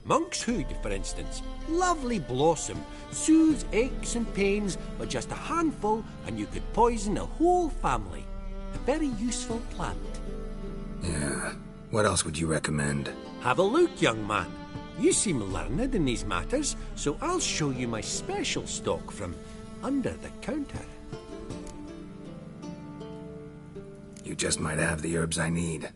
Monk's hood, for instance. Lovely blossom. Soothes aches and pains, but just a handful and you could poison a whole family. A very useful plant. Yeah. What else would you recommend? Have a look, young man. You seem learned in these matters, so I'll show you my special stock from under the counter. You just might have the herbs I need.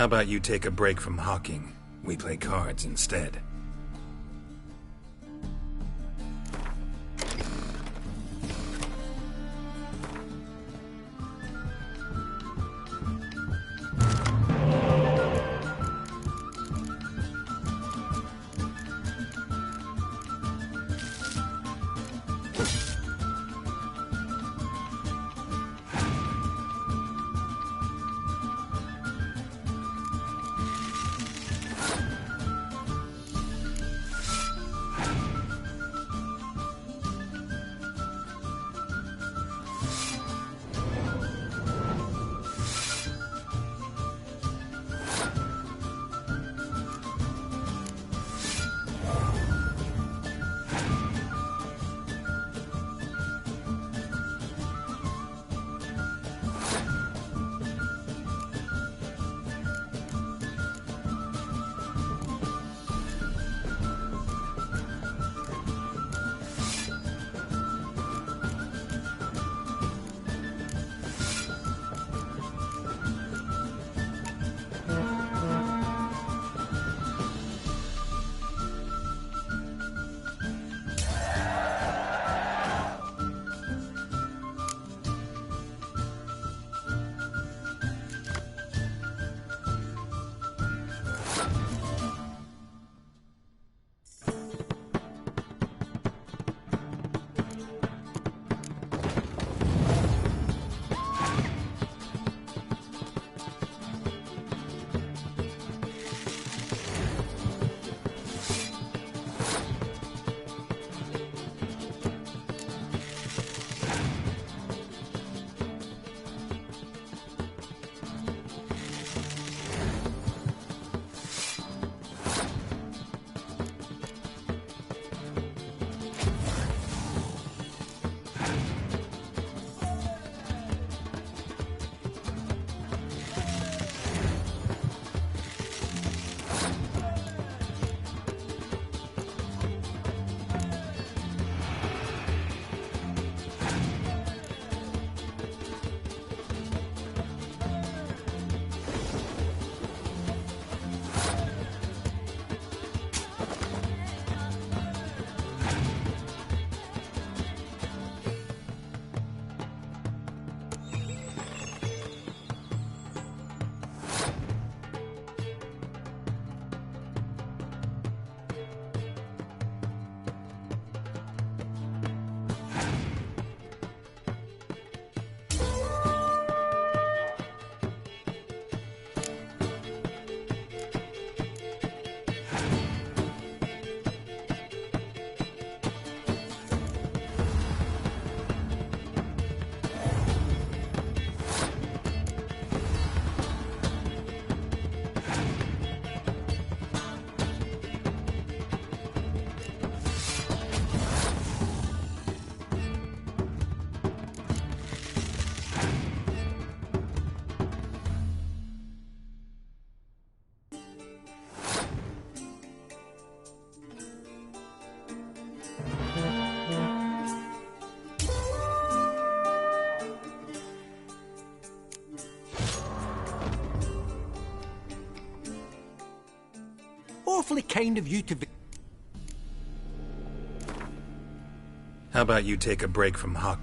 How about you take a break from hawking? We play cards instead. Awfully kind of you to... How about you take a break from hawk?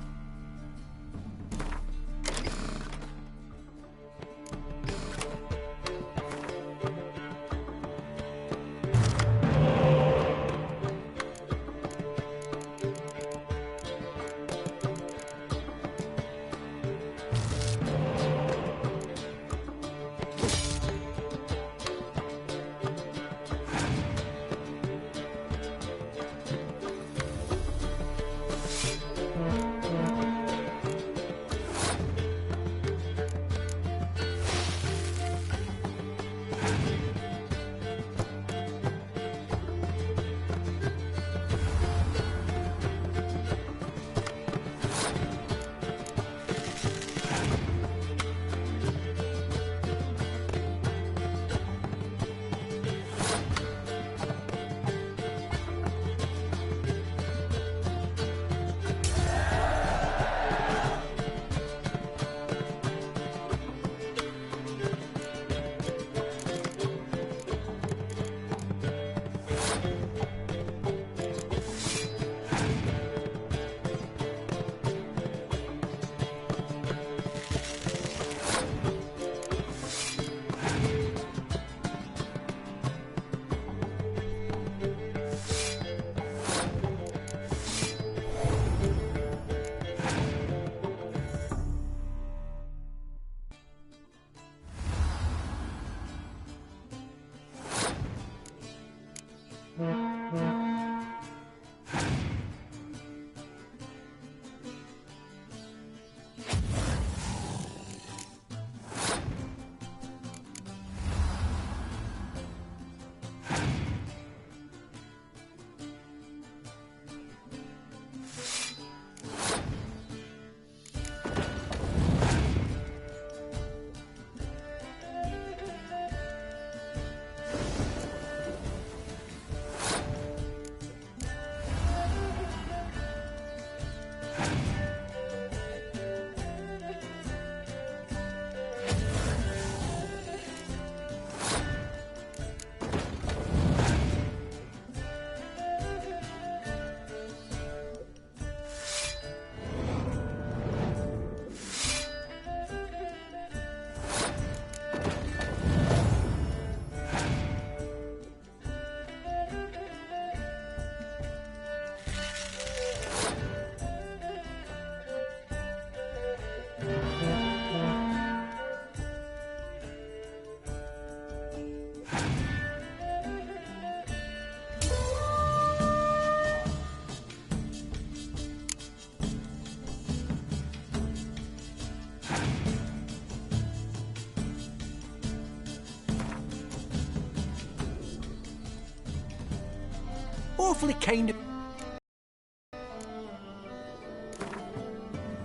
Awfully kind of...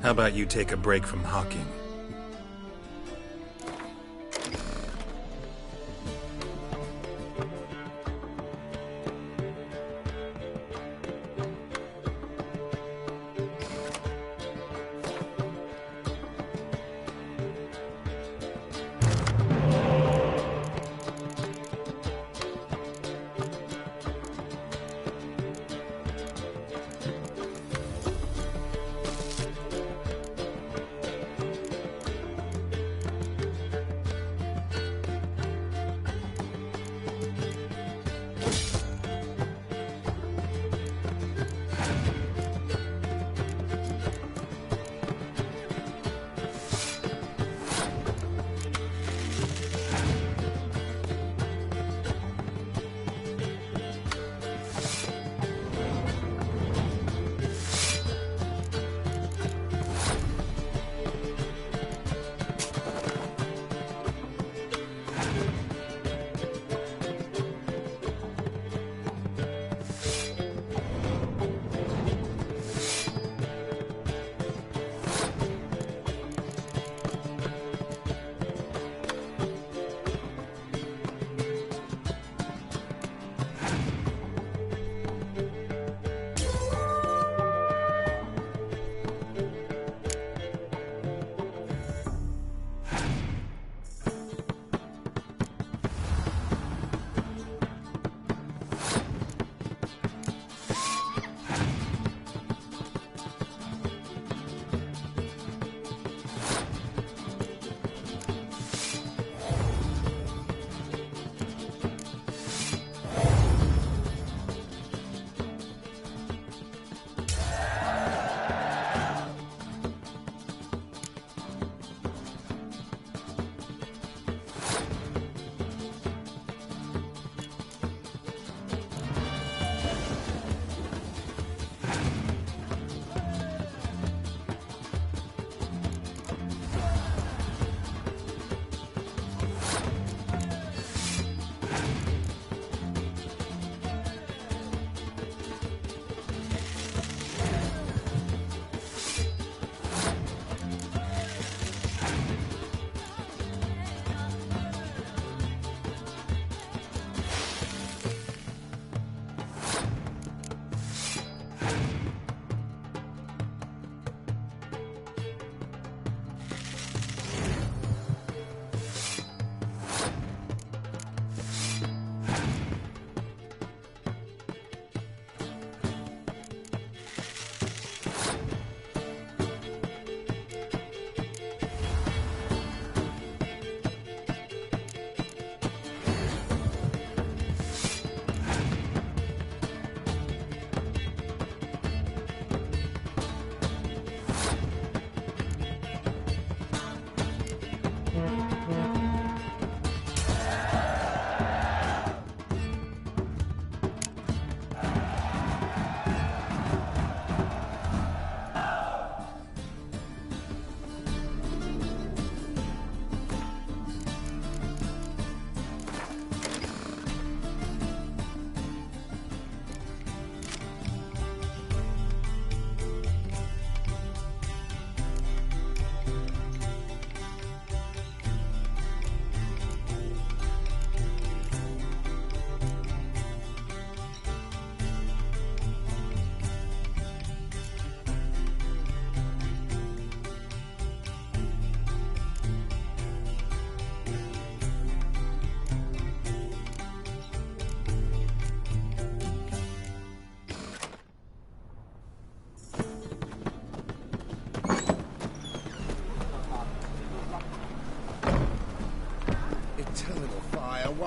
How about you take a break from hawking?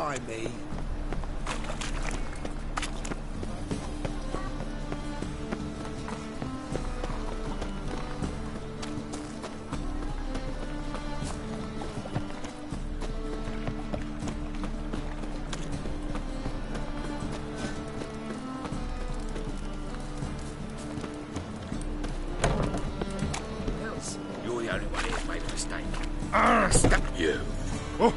mind me. You're the only one who's made a mistake. Ah, stop you. Oh.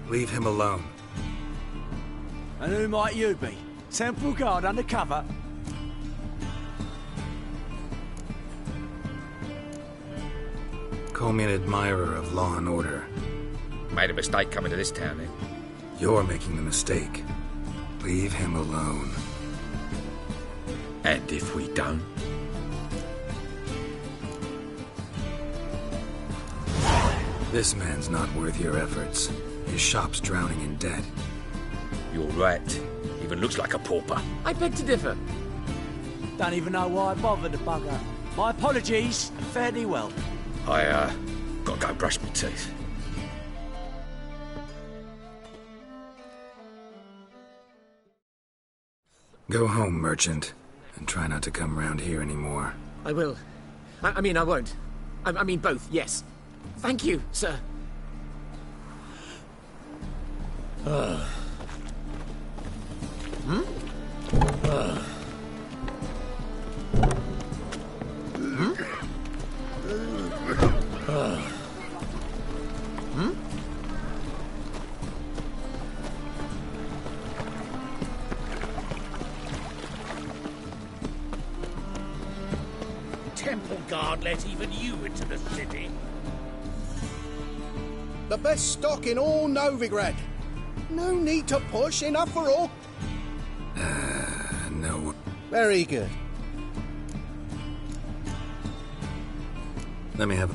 Leave him alone. And who might you be? Temple Guard undercover? Call me an admirer of law and order. Made a mistake coming to this town, then. You're making the mistake. Leave him alone. And if we don't? This man's not worth your efforts. His shop's drowning in debt. You're right. Even looks like a pauper. I beg to differ. Don't even know why I bothered the bugger. My apologies, and fare thee well. I, gotta go brush my teeth. Go home, merchant, and try not to come round here anymore. I will. I mean, I won't. I mean both, yes. Thank you, sir. Temple Guard let even you into the city. The best stock in all Novigrad. No need to push, enough for all. No. Very good. Let me have